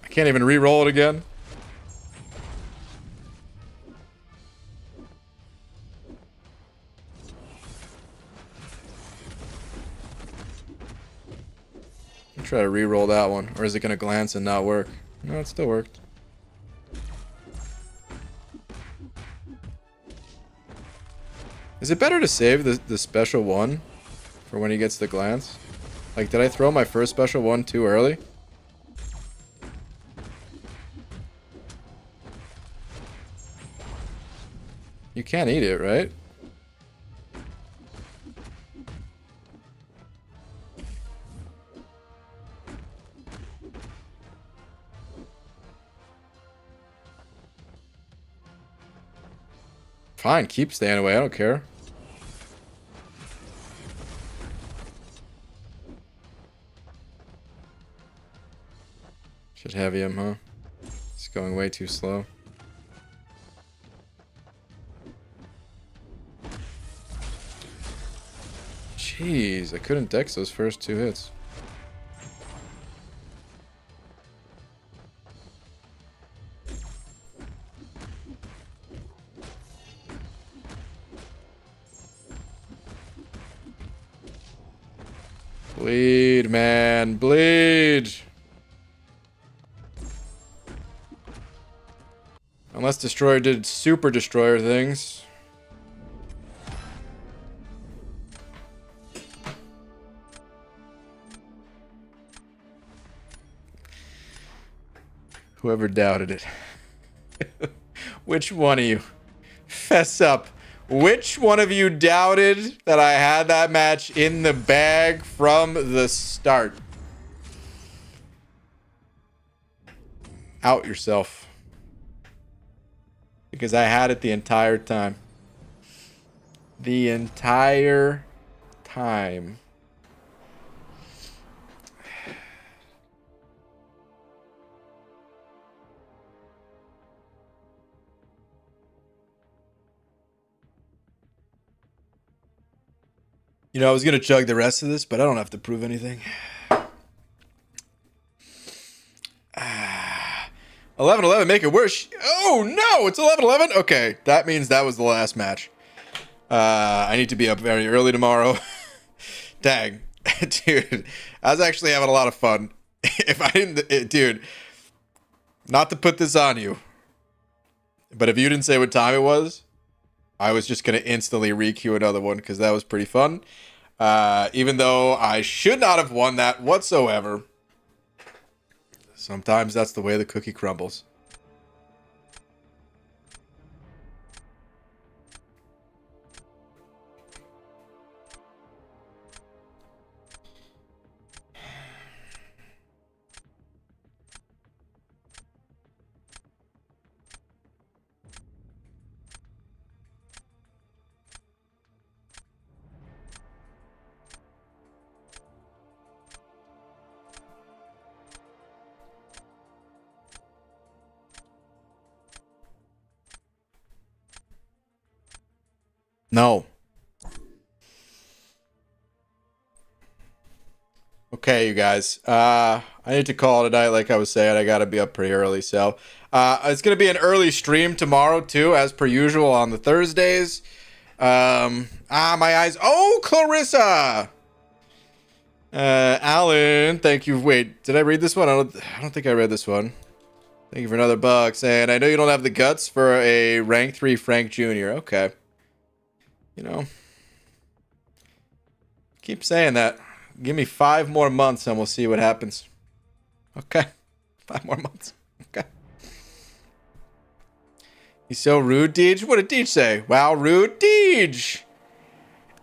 I can't even re-roll it again. Try to re-roll that one, or is it gonna glance and not work? No, it still worked. Is it better to save the special one for when he gets the glance? Like, did I throw my first special one too early? You can't eat it, right? Fine, keep staying away. I don't care. Should heavy him, huh? It's going way too slow. Jeez, I couldn't dex those first 2 hits. Bleed, man. Bleed. Unless Destroyer did Super Destroyer things. Whoever doubted it. Which one of you? Fess up. Which one of you doubted that I had that match in the bag from the start? Out yourself. Because I had it the entire time. The entire time. You know, I was going to chug the rest of this, but I don't have to prove anything. 11-11, make it worse. Oh, no, it's 11-11? Okay, that means that was the last match. I need to be up very early tomorrow. Dang. Dude, I was actually having a lot of fun. If I didn't... Dude, not to put this on you, but if you didn't say what time it was, I was just going to instantly re-queue another one because that was pretty fun. Even though I should not have won that whatsoever. Sometimes that's the way the cookie crumbles. No. Okay, you guys. I need to call it a night like I was saying. I gotta be up pretty early, so it's gonna be an early stream tomorrow too, as per usual on the Thursdays. My eyes. Oh, Clarissa. Alan, thank you. Wait, did I read this one? I don't think I read this one. Thank you for another buck. Saying, I know you don't have the guts for a rank 3 Frank Jr. Okay. You know, keep saying that. Give me 5 more months and we'll see what happens. Okay. 5 more months. Okay. He's so rude, Deej. What did Deej say? Wow, rude. Deej.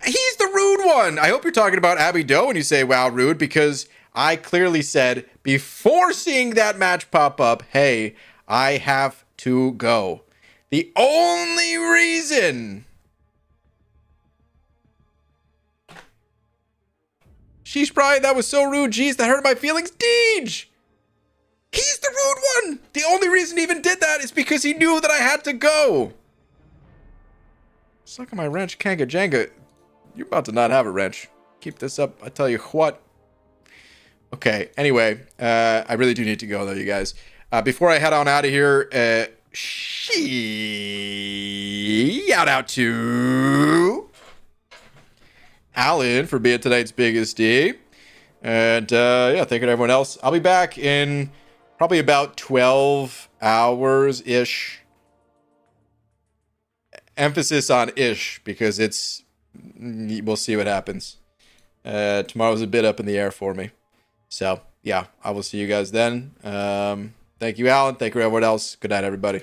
He's the rude one. I hope you're talking about Abby Doe when you say wow, rude, because I clearly said before seeing that match pop up, hey, I have to go. The only reason... Sheesh, Brian, that was so rude. Jeez, that hurt my feelings. Deej! He's the rude one! The only reason he even did that is because he knew that I had to go. Suck on my wrench, Kanga Jenga. You're about to not have a wrench. Keep this up, I tell you what. Okay, anyway, I really do need to go, though, you guys. Before I head on out of here, shout out to... Alan for being tonight's biggest D. And yeah, thank you to everyone else. I'll be back in probably about 12 hours-ish. Emphasis on ish, because it's... We'll see what happens. Tomorrow's a bit up in the air for me. So, yeah, I will see you guys then. Thank you, Alan. Thank you, everyone else. Good night, everybody.